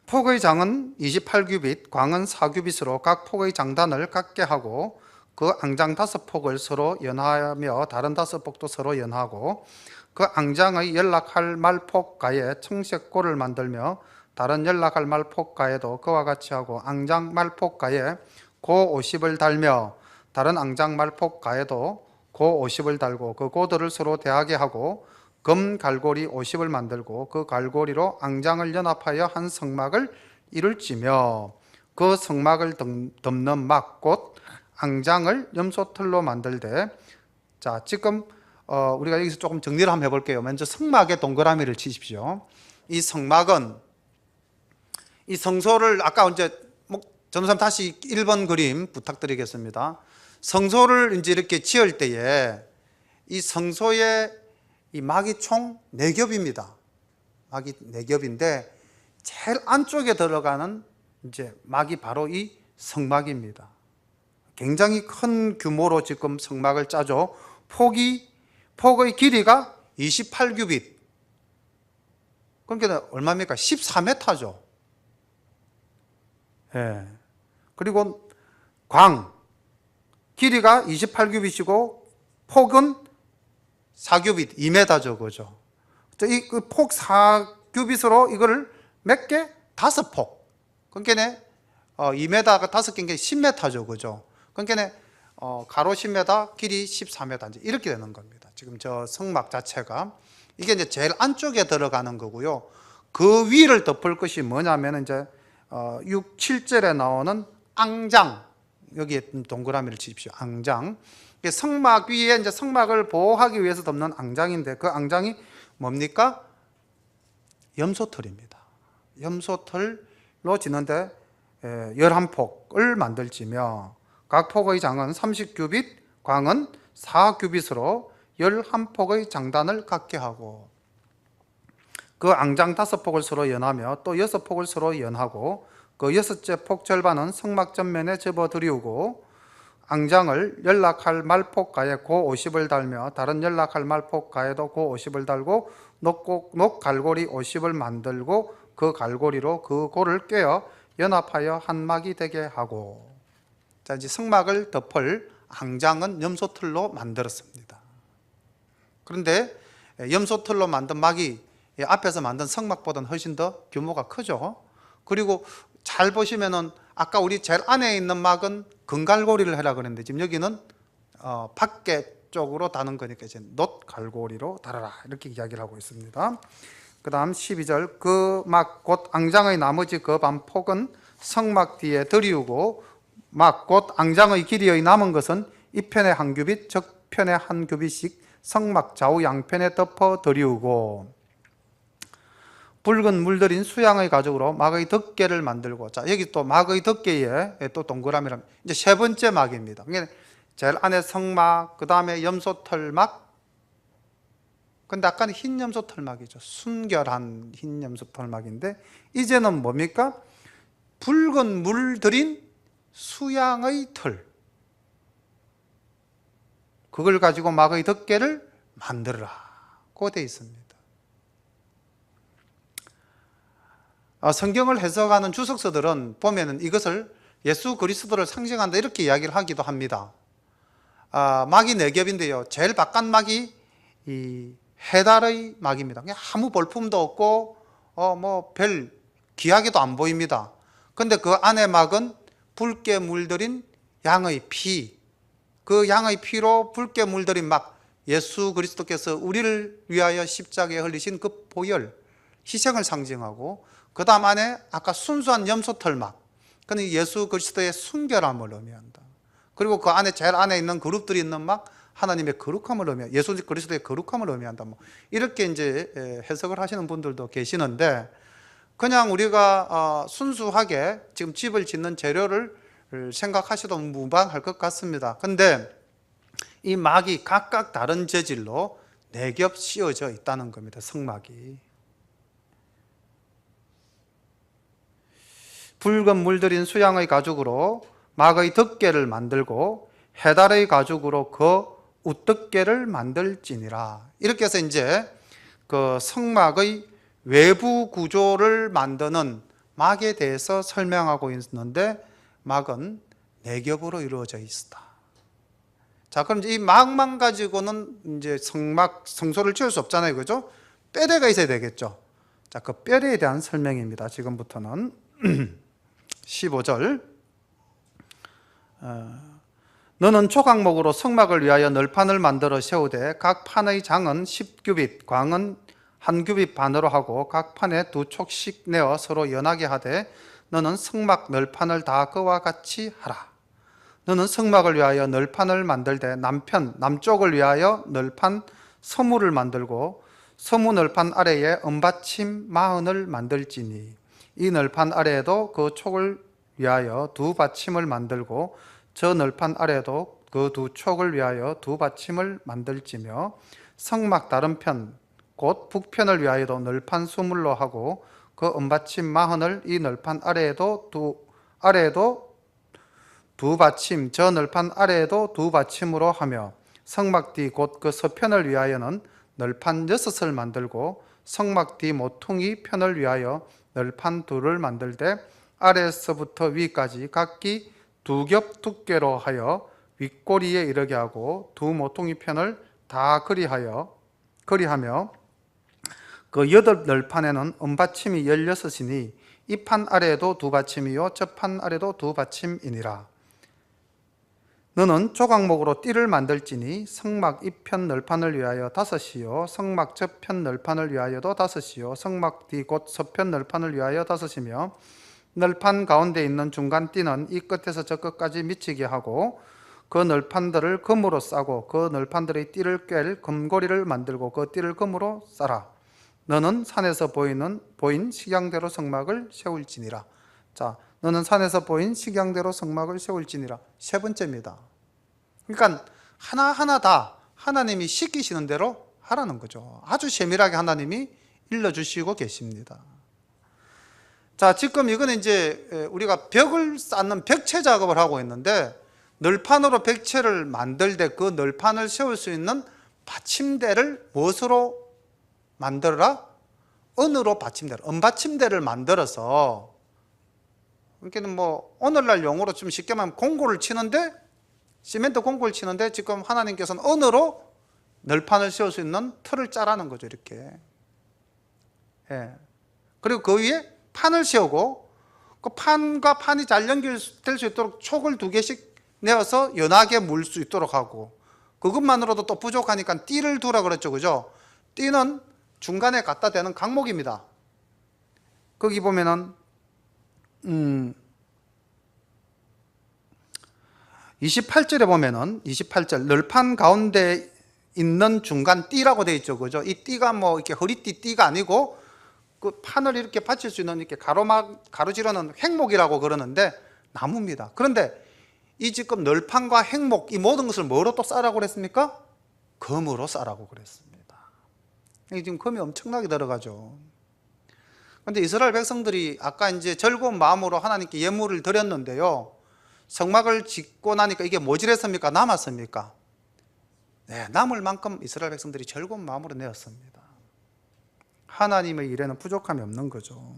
Speaker 1: 폭의 장은 28규빗, 광은 4규빗으로 각 폭의 장단을 같게 하고 그 앙장 5폭을 서로 연하며 다른 5폭도 서로 연하고 그 앙장의 연락할 말폭가에 청색골을 만들며 다른 연락할 말폭가에도 그와 같이 하고 앙장 말폭가에 고 50을 달며 다른 앙장 말폭가에도 고 50을 달고 그 고들을 서로 대하게 하고 금 갈고리 50을 만들고 그 갈고리로 앙장을 연합하여 한 성막을 이룰지며 그 성막을 덮는 막 곧 앙장을 염소털로 만들되. 자, 지금 우리가 여기서 조금 정리를 한번 해볼게요. 먼저 성막에 동그라미를 치십시오. 이 성막은 이 성소를 아까 이제 전우사님 다시 1번 그림 부탁드리겠습니다. 성소를 이제 이렇게 지을 때에 이 성소에 이 막이 총 4겹입니다. 막이 4겹인데 제일 안쪽에 들어가는 이제 막이 바로 이 성막입니다. 굉장히 큰 규모로 지금 성막을 짜죠. 폭의 길이가 28규빗. 그러니까 얼마입니까? 14m죠. 예. 그리고 길이가 28규빗이고 폭은 4규빗, 2m죠. 그죠? 이 폭 4규빗으로 이거를 몇 개? 5폭. 그러니까 2m가 5개인 게 10m죠. 그죠? 그러니까 가로 10m, 길이 14m 이제 이렇게 되는 겁니다. 지금 저 성막 자체가 이게 이제 제일 안쪽에 들어가는 거고요. 그 위를 덮을 것이 뭐냐면 이제 6, 7절에 나오는 앙장, 여기에 동그라미를 치십시오. 앙장. 성막 위에 이제 성막을 보호하기 위해서 덮는 앙장인데 그 앙장이 뭡니까? 염소털입니다. 염소털로 지는데 11폭을 만들지며 각 폭의 장은 30규빗, 광은 4규빗으로 11폭의 장단을 갖게 하고 그 앙장 5폭을 서로 연하며 또 6폭을 서로 연하고 그 6째 폭 절반은 성막 전면에 접어들이우고 앙장을 연락할 말폭가에 고 50을 달며 다른 연락할 말폭가에도 고 50을 달고 녹 갈고리 50을 만들고 그 갈고리로 그 고를 꿰어 연합하여 한 막이 되게 하고. 자, 이제 성막을 덮을 앙장은 염소털로 만들었습니다. 그런데 염소털로 만든 막이 앞에서 만든 성막보다는 훨씬 더 규모가 크죠. 그리고 잘 보시면은 아까 우리 제일 안에 있는 막은 금갈고리를 해라 그랬는데 지금 여기는 밖에 쪽으로 다는 거니까 이제 놋갈고리로 달아라 이렇게 이야기를 하고 있습니다. 그 다음 12절 그 막 곧 앙장의 나머지 그 반 폭은 성막 뒤에 들이우고 막 곧 앙장의 길이의 남은 것은 이편에 한 규빗 적편에 한 규빗씩 성막 좌우 양편에 덮어 들이우고 붉은 물들인 수양의 가죽으로 막의 덮개를 만들고. 자, 여기 또 막의 덮개에 또 동그라미라면 이제 세 번째 막입니다. 그러니까 제일 안에 성막, 그 다음에 염소털막. 근데 아까는 흰 염소털막이죠. 순결한 흰 염소털막인데 이제는 뭡니까? 붉은 물들인 수양의 털. 그걸 가지고 막의 덮개를 만들어라. 고 되어 있습니다. 성경을 해석하는 주석서들은 보면은 이것을 예수 그리스도를 상징한다 이렇게 이야기를 하기도 합니다. 막이 4겹인데요. 제일 바깥 막이 이 해달의 막입니다. 그냥 아무 볼품도 없고 별 귀하게도 안 보입니다. 근데 그 안에 막은 붉게 물들인 양의 피, 그 양의 피로 붉게 물들인 막, 예수 그리스도께서 우리를 위하여 십자가에 흘리신 그 보혈, 희생을 상징하고, 그 다음 안에 아까 순수한 염소털막, 그는 예수 그리스도의 순결함을 의미한다. 그리고 그 안에 제일 안에 있는 그룹들이 있는 막 하나님의 거룩함을 의미한다. 예수 그리스도의 거룩함을 의미한다. 뭐 이렇게 이제 해석을 하시는 분들도 계시는데, 그냥 우리가 순수하게 지금 집을 짓는 재료를 생각하셔도 무방할 것 같습니다. 근데 이 막이 각각 다른 재질로 4겹 씌워져 있다는 겁니다. 성막이. 붉은 물들인 수양의 가죽으로 막의 덮개를 만들고 해달의 가죽으로 그 우덮개를 만들지니라. 이렇게 해서 이제 그 성막의 외부 구조를 만드는 막에 대해서 설명하고 있는데, 막은 4겹으로 이루어져 있다. 자, 그럼 이 막만 가지고는 이제 성소를 지을 수 없잖아요. 그죠? 뼈대가 있어야 되겠죠. 자, 그 뼈대에 대한 설명입니다. 지금부터는 15절. 너는 초각목으로 성막을 위하여 널판을 만들어 세우되 각 판의 장은 10규빗, 광은 1규빗 반으로 하고 각 판에 2촉씩 내어 서로 연하게 하되 너는 성막 널판을 다 그와 같이 하라. 너는 성막을 위하여 널판을 만들되 남쪽을 위하여 널판 서무를 만들고 서무 널판 아래에 은받침 40을 만들지니 이 널판 아래에도 그 촉을 위하여 2받침을 만들고 저 널판 아래에도 그 2촉을 위하여 2받침을 만들지며 성막 다른 편 곧 북편을 위하여도 널판 수물로 하고 그 은받침 40을 이 널판 아래에도 2받침 저 널판 아래에도 2받침으로 하며 성막 뒤 곧 그 서편을 위하여는 널판 6을 만들고 성막 뒤 모퉁이 편을 위하여 널판 2를 만들되 아래에서부터 위까지 각기 2겹 두께로 하여 윗꼬리에 이르게 하고 2 모퉁이 편을 다 그리하며 그 8널판에는 은받침이 16이니 이 판 아래에도 2받침이요 저 판 아래도 2받침이니라. 너는 조각목으로 띠를 만들지니 성막 이편 널판을 위하여 5이요 성막 저편 널판을 위하여도 5이요 성막 뒤 곧 서편 널판을 위하여 5이며 널판 가운데 있는 중간 띠는 이 끝에서 저 끝까지 미치게 하고 그 널판들을 금으로 싸고 그 널판들의 띠를 꿰 금고리를 만들고 그 띠를 금으로 싸라. 너는 산에서 보인 식양대로 성막을 세울지니라. 자, 너는 산에서 보인 식양대로 성막을 세울지니라. 3번째입니다. 그러니까 하나하나 다 하나님이 시키시는 대로 하라는 거죠. 아주 세밀하게 하나님이 일러주시고 계십니다. 자, 지금 이거는 이제 우리가 벽을 쌓는 벽체 작업을 하고 있는데, 널판으로 벽체를 만들 때 그 널판을 세울 수 있는 받침대를 무엇으로 만들어라? 은으로 받침대를, 은받침대를 만들어서, 그러니까 뭐 오늘날 용어로 좀 쉽게 말하면 공고를 치는데, 시멘트 공고를 치는데 지금 하나님께서는 은으로 널판을 세울 수 있는 틀을 짜라는 거죠. 이렇게. 예. 그리고 그 위에 판을 세우고 그 판과 판이 잘 연결될 수 있도록 촉을 2개씩 내어서 연하게 물 수 있도록 하고, 그것만으로도 또 부족하니까 띠를 두라 그랬죠. 그죠? 띠는 중간에 갖다 대는 강목입니다. 거기 보면은 28절에 보면은 28절 널판 가운데 있는 중간 띠라고 되어 있죠. 그죠? 이 띠가 뭐 이렇게 허리띠 띠가 아니고 그 판을 이렇게 받칠 수 있는 이렇게 가로지르는 행목이라고 그러는데 나무입니다. 그런데 이 지금 널판과 행목 이 모든 것을 뭐로 또 싸라고 그랬습니까? 금으로 싸라고 그랬습니다. 지금 금이 엄청나게 들어가죠. 그런데 이스라엘 백성들이 아까 이제 즐거운 마음으로 하나님께 예물을 드렸는데요, 성막을 짓고 나니까 이게 모자랐습니까? 남았습니까? 네, 남을 만큼 이스라엘 백성들이 즐거운 마음으로 내었습니다. 하나님의 일에는 부족함이 없는 거죠.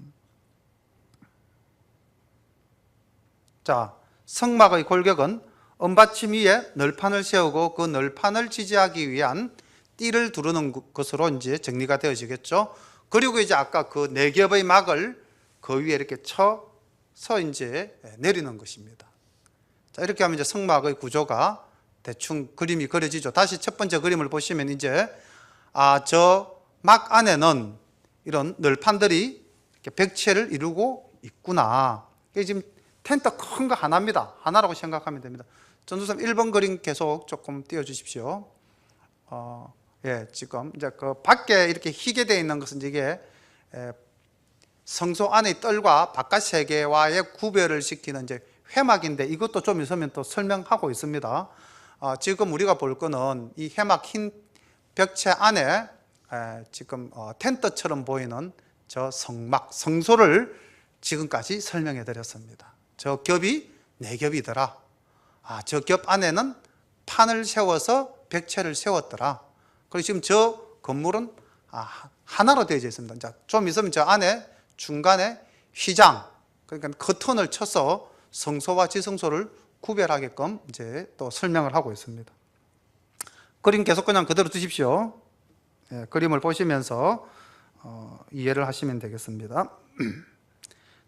Speaker 1: 자, 성막의 골격은 은받침 위에 널판을 세우고 그 널판을 지지하기 위한 띠를 두르는 것으로 이제 정리가 되어지겠죠. 그리고 이제 아까 그 4겹의 막을 그 위에 이렇게 쳐서 이제 내리는 것입니다. 자, 이렇게 하면 이제 성막의 구조가 대충 그림이 그려지죠. 다시 첫 번째 그림을 보시면 이제 저 막 안에는 이런 널판들이 이렇게 벽체를 이루고 있구나. 이게 지금 텐트 큰 거 하나입니다. 하나라고 생각하면 됩니다. 전도사 1번 그림 계속 조금 띄워주십시오. 지금 이제 그 밖에 이렇게 희게 되어 있는 것은 이게 성소 안의 뜰과 바깥 세계와의 구별을 시키는 이제 회막인데, 이것도 좀 있으면 또 설명하고 있습니다. 지금 우리가 볼 거는 이 회막 흰 벽체 안에 지금 텐트처럼 보이는 저 성막, 성소를 지금까지 설명해 드렸습니다. 저 겹이 4겹이더라. 저 겹 안에는 판을 세워서 벽체를 세웠더라. 그리고 지금 저 건물은 하나로 되어져 있습니다. 자, 좀 있으면 저 안에 중간에 휘장, 그러니까 커튼을 쳐서 성소와 지성소를 구별하게끔 이제 또 설명을 하고 있습니다. 그림 계속 그냥 그대로 두십시오. 그림을 보시면서 이해를 하시면 되겠습니다.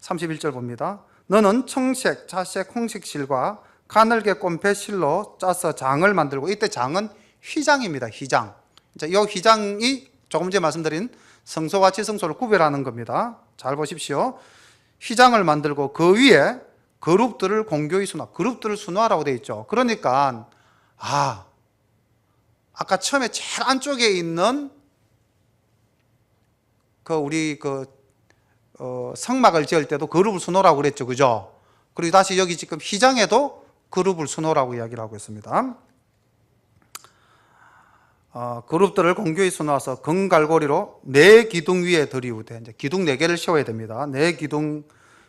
Speaker 1: 31절 봅니다. 너는 청색, 자색, 홍색실과 가늘게 꼰 배실로 짜서 장을 만들고, 이때 장은 휘장입니다. 휘장. 이 휘장이 조금 전에 말씀드린 성소와 지성소를 구별하는 겁니다. 잘 보십시오. 휘장을 만들고 그 위에 그룹들을 공교히 수놓아. 그룹들을 수놓으라고 되어 있죠. 그러니까 아까 처음에 제일 안쪽에 있는 우리 성막을 지을 때도 그룹을 수놓으라고 그랬죠. 그죠? 그리고 다시 여기 지금 휘장에도 그룹을 수놓으라고 이야기를 하고 있습니다. 그룹들을 공교히 수놓아서 금갈고리로 4기둥 위에 들이우되, 이제 기둥 4개를 세워야 됩니다. 4기둥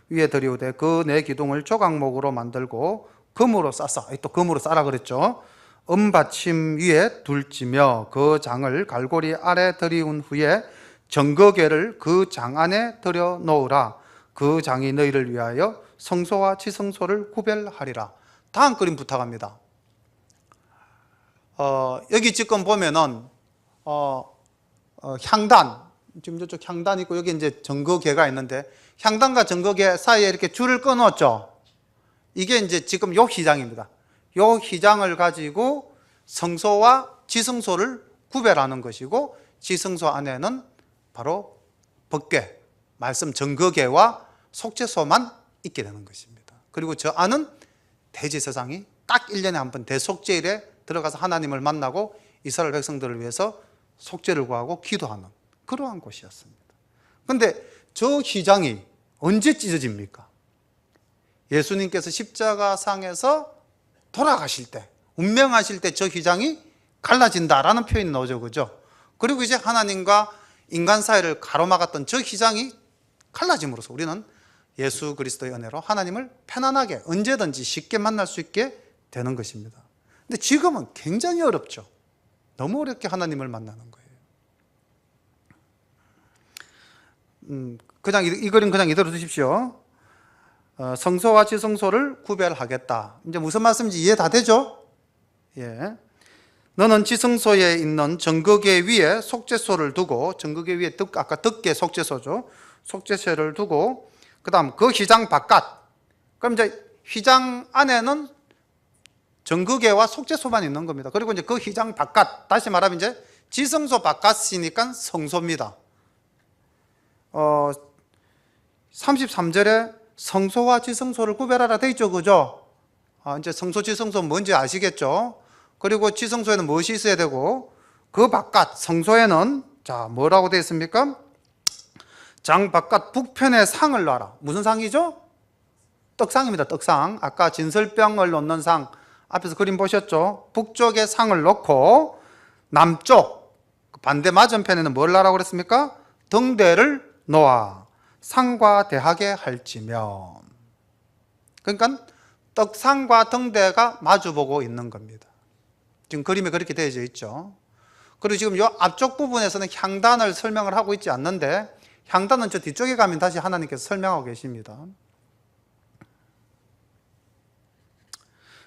Speaker 1: 위에 들이우되 그 4기둥을 조각목으로 만들고 금으로 싸서, 또 금으로 싸라 그랬죠. 은받침 위에 둘지며 그 장을 갈고리 아래 들이운 후에 정거궤를 그 장 안에 들여 놓으라. 그 장이 너희를 위하여 성소와 지성소를 구별하리라. 다음 그림 부탁합니다. 여기 지금 보면은 향단, 지금 저쪽 향단 있고 여기 이제 정거궤가 있는데, 향단과 정거궤 사이에 이렇게 줄을 끊었죠. 이게 이제 지금 요 휘장입니다. 요 휘장을 가지고 성소와 지성소를 구별하는 것이고, 지성소 안에는 바로 법궤, 말씀 정거궤와 속죄소만 있게 되는 것입니다. 그리고 저 안은 대제사장이 딱 1년에 한 번 대속죄일에 들어가서 하나님을 만나고 이스라엘 백성들을 위해서 속죄를 구하고 기도하는 그러한 곳이었습니다. 그런데 저 휘장이 언제 찢어집니까? 예수님께서 십자가상에서 돌아가실 때, 운명하실 때 저 휘장이 갈라진다라는 표현이 나오죠. 그죠? 그리고 이제 하나님과 인간 사이를 가로막았던 저 휘장이 갈라짐으로써 우리는 예수 그리스도의 은혜로 하나님을 편안하게 언제든지 쉽게 만날 수 있게 되는 것입니다. 근데 지금은 굉장히 어렵죠. 너무 어렵게 하나님을 만나는 거예요. 그냥 이 그림 그냥 이대로 두십시오. 성소와 지성소를 구별하겠다. 이제 무슨 말씀인지 이해 다 되죠? 예. 너는 지성소에 있는 정거궤 위에 속죄소를 두고, 정거궤 위에 아까 덕궤 속죄소죠. 속죄소를 두고, 그 다음 그 휘장 바깥, 그럼 이제 휘장 안에는 정거궤와 속죄소만 있는 겁니다. 그리고 이제 그 휘장 바깥, 다시 말하면 이제 지성소 바깥이니까 성소입니다. 33절에 성소와 지성소를 구별하라 돼 있죠. 그죠? 이제 성소, 지성소 뭔지 아시겠죠? 그리고 지성소에는 무엇이 있어야 되고, 그 바깥 성소에는 자 뭐라고 되어 있습니까? 장 바깥 북편에 상을 놔라. 무슨 상이죠? 떡상입니다. 떡상. 아까 진설병을 놓는 상 앞에서 그림 보셨죠? 북쪽에 상을 놓고 남쪽 반대 맞은편에는 뭘 놔라고 그랬습니까? 등대를 놓아 상과 대하게 할지면. 그러니까 떡상과 등대가 마주보고 있는 겁니다. 지금 그림에 그렇게 되어져 있죠. 그리고 지금 이 앞쪽 부분에서는 향단을 설명을 하고 있지 않는데, 향단은 저 뒤쪽에 가면 다시 하나님께서 설명하고 계십니다.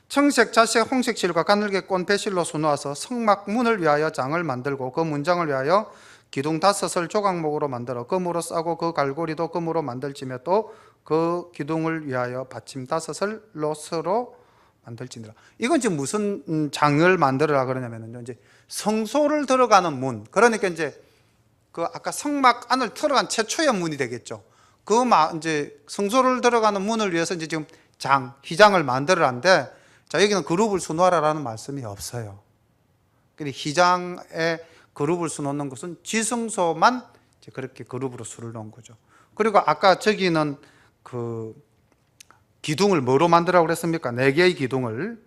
Speaker 1: 청색, 자색, 홍색실과 가늘게 꼰 배실로 수놓아서 성막 문을 위하여 장을 만들고 그 문장을 위하여 기둥 5을 조각목으로 만들어 금으로 싸고 그 갈고리도 금으로 만들지며 또 그 기둥을 위하여 받침 5을 롯으로 만들지니라. 이건 지금 무슨 장을 만들어라 그러냐면요, 이제 성소를 들어가는 문, 그러니까 이제 그 아까 성막 안을 들어간 최초의 문이 되겠죠. 이제 성소를 들어가는 문을 위해서 이제 지금 휘장을 만들어라는데, 자, 여기는 그룹을 수놓아라라는 말씀이 없어요. 그러니까 휘장에 그룹을 수놓는 것은 지성소만 이제 그렇게 그룹으로 수를 놓은 거죠. 그리고 아까 저기는 그 기둥을 뭐로 만들라고 그랬습니까? 네 개의 기둥을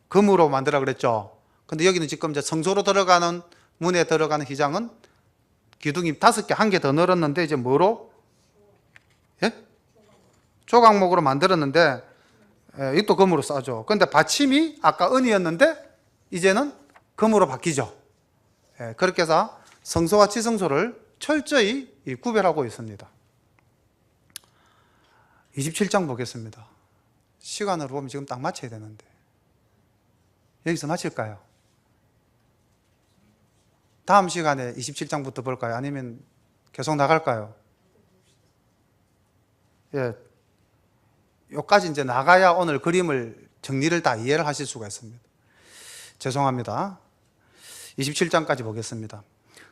Speaker 1: 금으로 만들라 그랬죠. 근데 여기는 지금 이제 성소로 들어가는 문에 들어가는 휘장은 기둥이 5개, 1개 더 늘었는데 이제 뭐로? 예? 조각목으로 만들었는데 이것도 금으로 싸죠. 근데 받침이 아까 은이었는데 이제는 금으로 바뀌죠. 그렇게 해서 성소와 지성소를 철저히 구별하고 있습니다. 27장 보겠습니다. 시간으로 보면 지금 딱 맞춰야 되는데 여기서 마칠까요? 다음 시간에 27장부터 볼까요? 아니면 계속 나갈까요? 예, 여기까지 이제 나가야 오늘 그림을 정리를 다 이해를 하실 수가 있습니다. 죄송합니다. 27장까지 보겠습니다.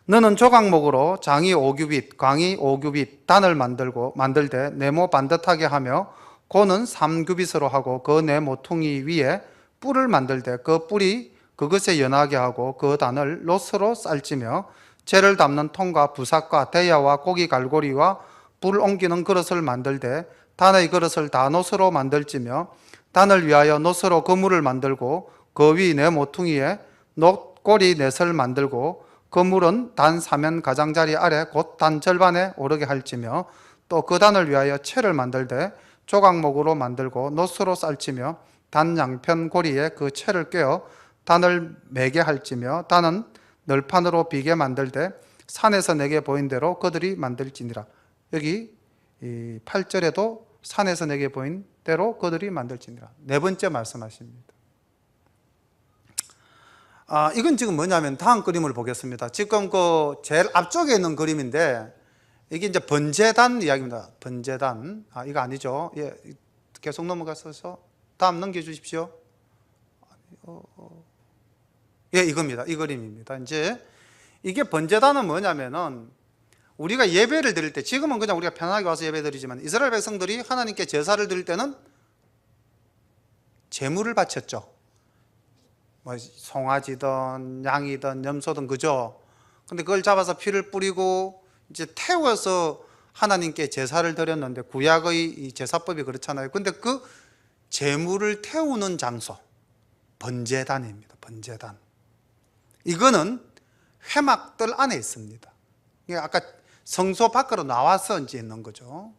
Speaker 1: 너는 조각목으로 장이 5규빗, 광이 5규빗 단을 만들 때 네모 반듯하게 하며 고는 3규빗으로 하고 그 네 모퉁이 위에 뿔을 만들 때 그 뿔이 그것에 연하게 하고 그 단을 노스로 쌀찌며 재를 담는 통과 부삭과 대야와 고기 갈고리와 불 옮기는 그릇을 만들 때 단의 그릇을 다 노스로 만들지며 단을 위하여 노스로 그물을 만들고 그 위 네 모퉁이에 노꼬리 넷을 만들고 그물은 단 사면 가장자리 아래 곧 단 절반에 오르게 할지며 또 그 단을 위하여 채를 만들 때 조각목으로 만들고 노스로 쌀치며 단 양편 고리에 그 채를 꿰어 단을 매게 할지며 단은 널판으로 비게 만들 때 산에서 내게 보인 대로 그들이 만들지니라. 여기 8절에도 산에서 내게 보인 대로 그들이 만들지니라. 네 번째 말씀하십니다. 이건 지금 뭐냐면 다음 그림을 보겠습니다. 지금 그 제일 앞쪽에 있는 그림인데 이게 이제 번제단 이야기입니다. 번제단. 이거 아니죠. 예, 계속 넘어가서 다음 넘겨주십시오. 예, 이겁니다. 이 그림입니다. 이제 이게 번제단은 뭐냐면은 우리가 예배를 드릴 때, 지금은 그냥 우리가 편하게 와서 예배 드리지만 이스라엘 백성들이 하나님께 제사를 드릴 때는 제물을 바쳤죠. 뭐 송아지든 양이든 염소든 그죠. 근데 그걸 잡아서 피를 뿌리고 이제 태워서 하나님께 제사를 드렸는데 구약의 이 제사법이 그렇잖아요. 근데 그 제물을 태우는 장소 번제단입니다. 번제단. 이거는 회막들 안에 있습니다. 아까 성소 밖으로 나와서 이제 있는 거죠.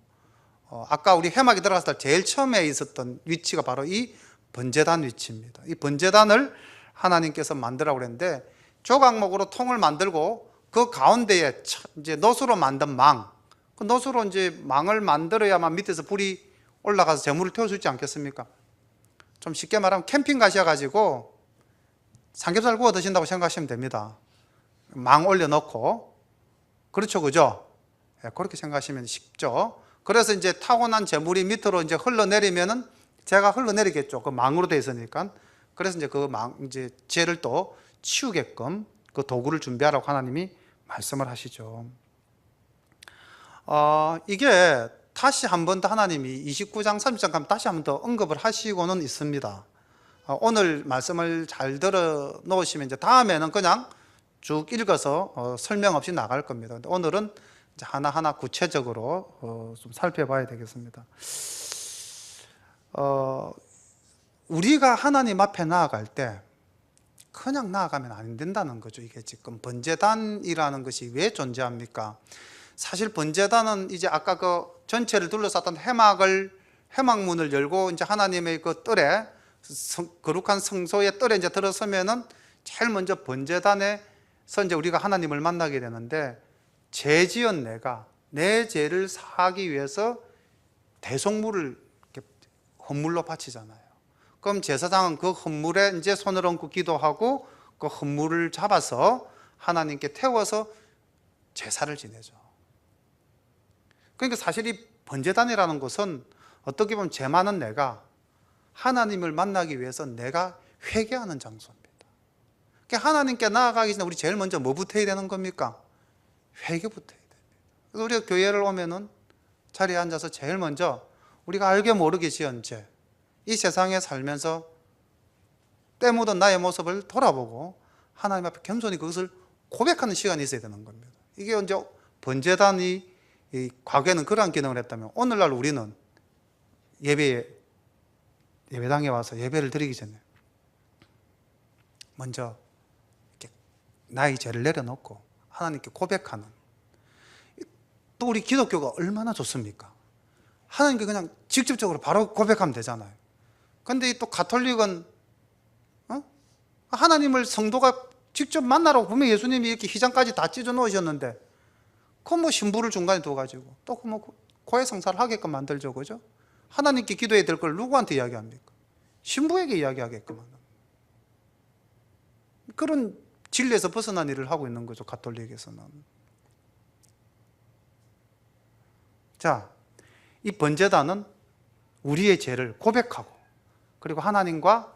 Speaker 1: 아까 우리 회막에 들어갔을 때 제일 처음에 있었던 위치가 바로 이 번제단 위치입니다. 이 번제단을 하나님께서 만들라고 그랬는데 조각목으로 통을 만들고 그 가운데에 이제 놋으로 만든 망, 그 놋으로 이제 망을 만들어야만 밑에서 불이 올라가서 제물을 태울 수 있지 않겠습니까? 좀 쉽게 말하면 캠핑 가셔가지고 삼겹살 구워 드신다고 생각하시면 됩니다. 망 올려놓고. 그렇죠, 그죠? 네, 그렇게 생각하시면 쉽죠. 그래서 이제 타고난 제물이 밑으로 이제 흘러내리면은 제가 흘러내리겠죠. 그 망으로 되어 있으니까. 그래서 이제 그 이제 죄를 또 치우게끔 그 도구를 준비하라고 하나님이 말씀을 하시죠. 이게 다시 한 번 더 하나님이 29장, 30장 가면 다시 한 번 더 언급을 하시고는 있습니다. 오늘 말씀을 잘 들어 놓으시면 이제 다음에는 그냥 쭉 읽어서 설명 없이 나갈 겁니다. 근데 오늘은 이제 하나하나 구체적으로 좀 살펴봐야 되겠습니다. 우리가 하나님 앞에 나아갈 때 그냥 나아가면 안 된다는 거죠. 이게 지금 번제단이라는 것이 왜 존재합니까? 사실 번제단은 이제 아까 그 전체를 둘러쌌던 회막문을 열고 이제 하나님의 그 뜰에 거룩한 성소의 뜰에 이제 들어서면은 제일 먼저 번제단에서 이제 우리가 하나님을 만나게 되는데 죄 지은 내가 내 죄를 사하기 위해서 대속물을 이렇게 헌물로 바치잖아요. 그럼 제사장은 그 헌물에 이제 손을 얹고 기도하고 그 헌물을 잡아서 하나님께 태워서 제사를 지내죠. 그러니까 사실 이 번제단이라는 것은 어떻게 보면 죄 많은 내가 하나님을 만나기 위해서 내가 회개하는 장소입니다. 그러니까 하나님께 나아가기 전에 우리 제일 먼저 뭐부터 해야 되는 겁니까? 회개부터 해야 됩니다. 그래서 우리가 교회를 오면은 자리에 앉아서 제일 먼저 우리가 알게 모르게 지은 죄, 이 세상에 살면서 때 묻은 나의 모습을 돌아보고 하나님 앞에 겸손히 그것을 고백하는 시간이 있어야 되는 겁니다. 이게 이제 번제단이 과거에는 그러한 기능을 했다면 오늘날 우리는 예배당에 와서 예배를 드리기 전에 먼저 이렇게 나의 죄를 내려놓고 하나님께 고백하는, 또 우리 기독교가 얼마나 좋습니까? 하나님께 그냥 직접적으로 바로 고백하면 되잖아요. 근데 또 가톨릭은 하나님을 성도가 직접 만나라고 분명히 예수님이 이렇게 휘장까지 다 찢어 놓으셨는데 그 뭐 신부를 중간에 둬가지고 또 그 뭐 고해성사를 하게끔 만들죠, 그죠? 하나님께 기도해야 될 걸 누구한테 이야기합니까? 신부에게 이야기하게끔 하는 그런 진리에서 벗어난 일을 하고 있는 거죠, 가톨릭에서는. 자, 이 번제단은 우리의 죄를 고백하고 그리고 하나님과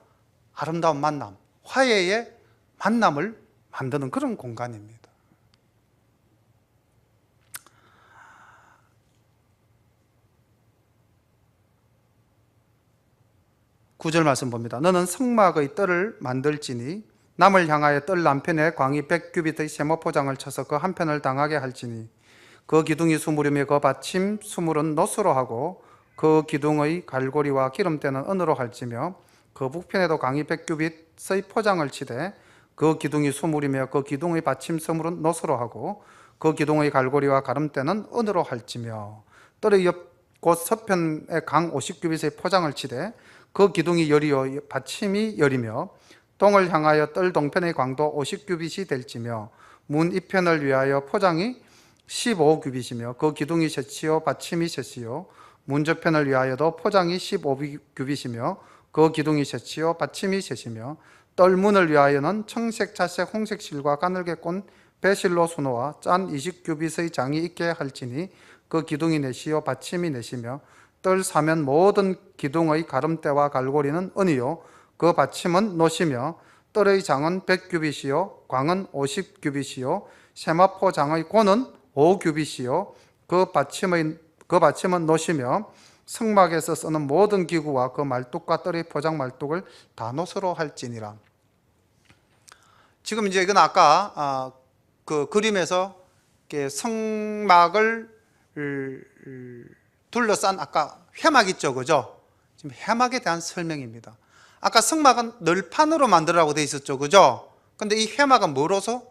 Speaker 1: 아름다운 만남, 화해의 만남을 만드는 그런 공간입니다. 구절 말씀 봅니다. 너는 성막의 뜰을 만들지니 남을 향하여 뜰 남편에 광이 100규빗의 세모 포장을 쳐서 그 한편을 당하게 할지니 그 기둥이 수무르며 그 받침 수물은 노수로 하고 그 기둥의 갈고리와 기름때는 은으로 할지며 그 북편에도 광이 100규빗의 포장을 치되 그 기둥이 수물이며 그 기둥의 받침 수물은 노수로 하고 그 기둥의 갈고리와 가름때는 은으로 할지며 뜰의 옆 곧 서편에 강 50규빗의 포장을 치되 그 기둥이 열이요 받침이 열이며 동을 향하여 뜰 동편의 광도 50규빗이 될지며 문 이편을 위하여 포장이 15규빗이며 그 기둥이 셋이요 받침이 셋이요 문 저편을 위하여도 포장이 15규빗이며 그 기둥이 셋이요 받침이 셋이며 뜰문을 위하여는 청색, 자색, 홍색 실과 가늘게 꼰 배실로 수놓아 짠 20규빗의 장이 있게 할지니 그 기둥이 넷이요 받침이 넷이며 뜰 사면 모든 기둥의 가름대와 갈고리는 은이요 그 받침은 노시며 뜰의 장은 100규빗이요 광은 50규빗이요 세마포 장의 고는 5규빗이요 그 받침은 노시며 성막에서 쓰는 모든 기구와 그 말뚝과 뜰의 포장 말뚝을 다 노스로 할지니라. 지금 이제 이건 아까 그 그림에서 성막을 둘러싼 아까 회막 있죠, 그죠? 지금 회막에 대한 설명입니다. 아까 성막은 널판으로 만들라고 돼 있었죠, 그죠? 근데 이 회막은 뭐로서?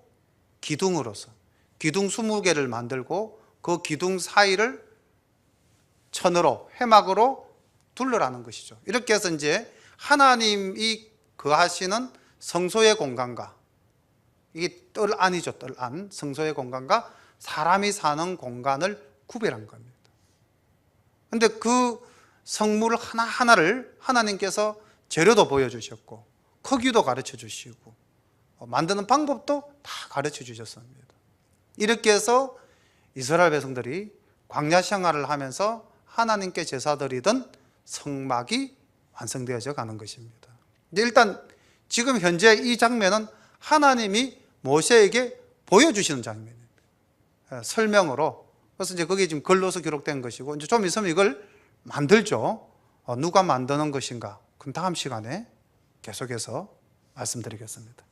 Speaker 1: 기둥으로서. 기둥 20개를 만들고 그 기둥 사이를 천으로, 회막으로 둘러라는 것이죠. 이렇게 해서 이제 하나님이 거하시는 성소의 공간과, 이게 뜰 안이죠, 뜰 안. 성소의 공간과 사람이 사는 공간을 구별한 겁니다. 근데 그 성물 하나하나를 하나님께서 재료도 보여주셨고 크기도 가르쳐 주시고 만드는 방법도 다 가르쳐 주셨습니다. 이렇게 해서 이스라엘 백성들이 광야 생활을 하면서 하나님께 제사 드리던 성막이 완성되어져 가는 것입니다. 일단 지금 현재 이 장면은 하나님이 모세에게 보여주시는 장면입니다. 설명으로. 그래서 이제 그게 지금 글로서 기록된 것이고, 이제 좀 있으면 이걸 만들죠. 누가 만드는 것인가? 그럼 다음 시간에 계속해서 말씀드리겠습니다.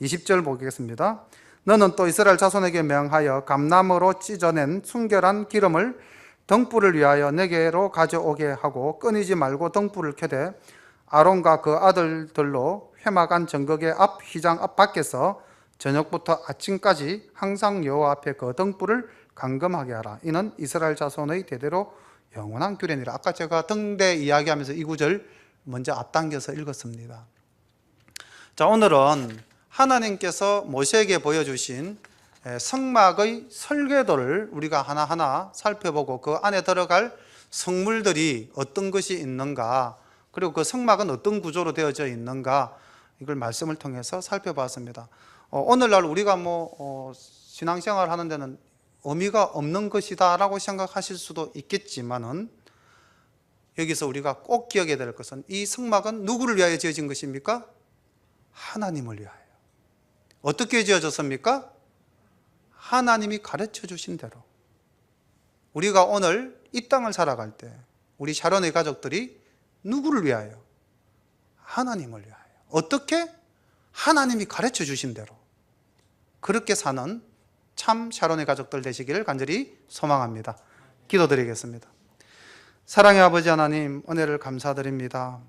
Speaker 1: 20절 보겠습니다. 너는 또 이스라엘 자손에게 명하여 감나무로 찢어낸 순결한 기름을 등불을 위하여 내게로 가져오게 하고 끊이지 말고 등불을 켜되 아론과 그 아들들로 회막 안 정극의 앞 휘장 앞 밖에서 저녁부터 아침까지 항상 여호와 앞에 그 등불을 감금하게 하라. 이는 이스라엘 자손의 대대로 영원한 규례니라. 아까 제가 등대 이야기하면서 이 구절 먼저 앞당겨서 읽었습니다. 자, 오늘은 하나님께서 모세에게 보여주신 성막의 설계도를 우리가 하나하나 살펴보고 그 안에 들어갈 성물들이 어떤 것이 있는가, 그리고 그 성막은 어떤 구조로 되어져 있는가, 이걸 말씀을 통해서 살펴봤습니다. 오늘날 우리가 신앙생활 하는 데는 의미가 없는 것이다 라고 생각하실 수도 있겠지만은, 여기서 우리가 꼭 기억해야 될 것은 이 성막은 누구를 위하여 지어진 것입니까? 하나님을 위하여. 어떻게 지어졌습니까? 하나님이 가르쳐 주신 대로. 우리가 오늘 이 땅을 살아갈 때 우리 샤론의 가족들이 누구를 위하여? 하나님을 위하여. 어떻게? 하나님이 가르쳐 주신 대로 그렇게 사는 참 샤론의 가족들 되시기를 간절히 소망합니다. 기도드리겠습니다. 사랑의 아버지 하나님, 은혜를 감사드립니다.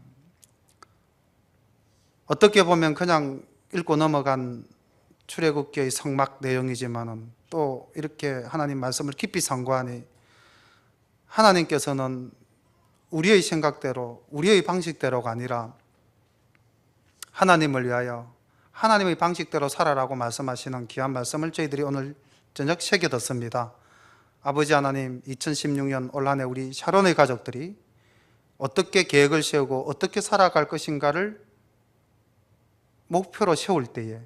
Speaker 1: 어떻게 보면 그냥 읽고 넘어간 출애굽기의 성막 내용이지만은 또 이렇게 하나님 말씀을 깊이 상고하니 하나님께서는 우리의 생각대로, 우리의 방식대로가 아니라 하나님을 위하여 하나님의 방식대로 살아라고 말씀하시는 귀한 말씀을 저희들이 오늘 저녁 새겨 듣습니다. 아버지 하나님, 2016년 올 한 해 우리 샤론의 가족들이 어떻게 계획을 세우고 어떻게 살아갈 것인가를 목표로 세울 때에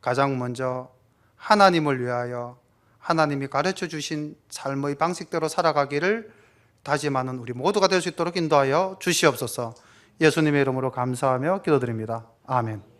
Speaker 1: 가장 먼저 하나님을 위하여 하나님이 가르쳐 주신 삶의 방식대로 살아가기를 다짐하는 우리 모두가 될 수 있도록 인도하여 주시옵소서. 예수님의 이름으로 감사하며 기도드립니다. 아멘.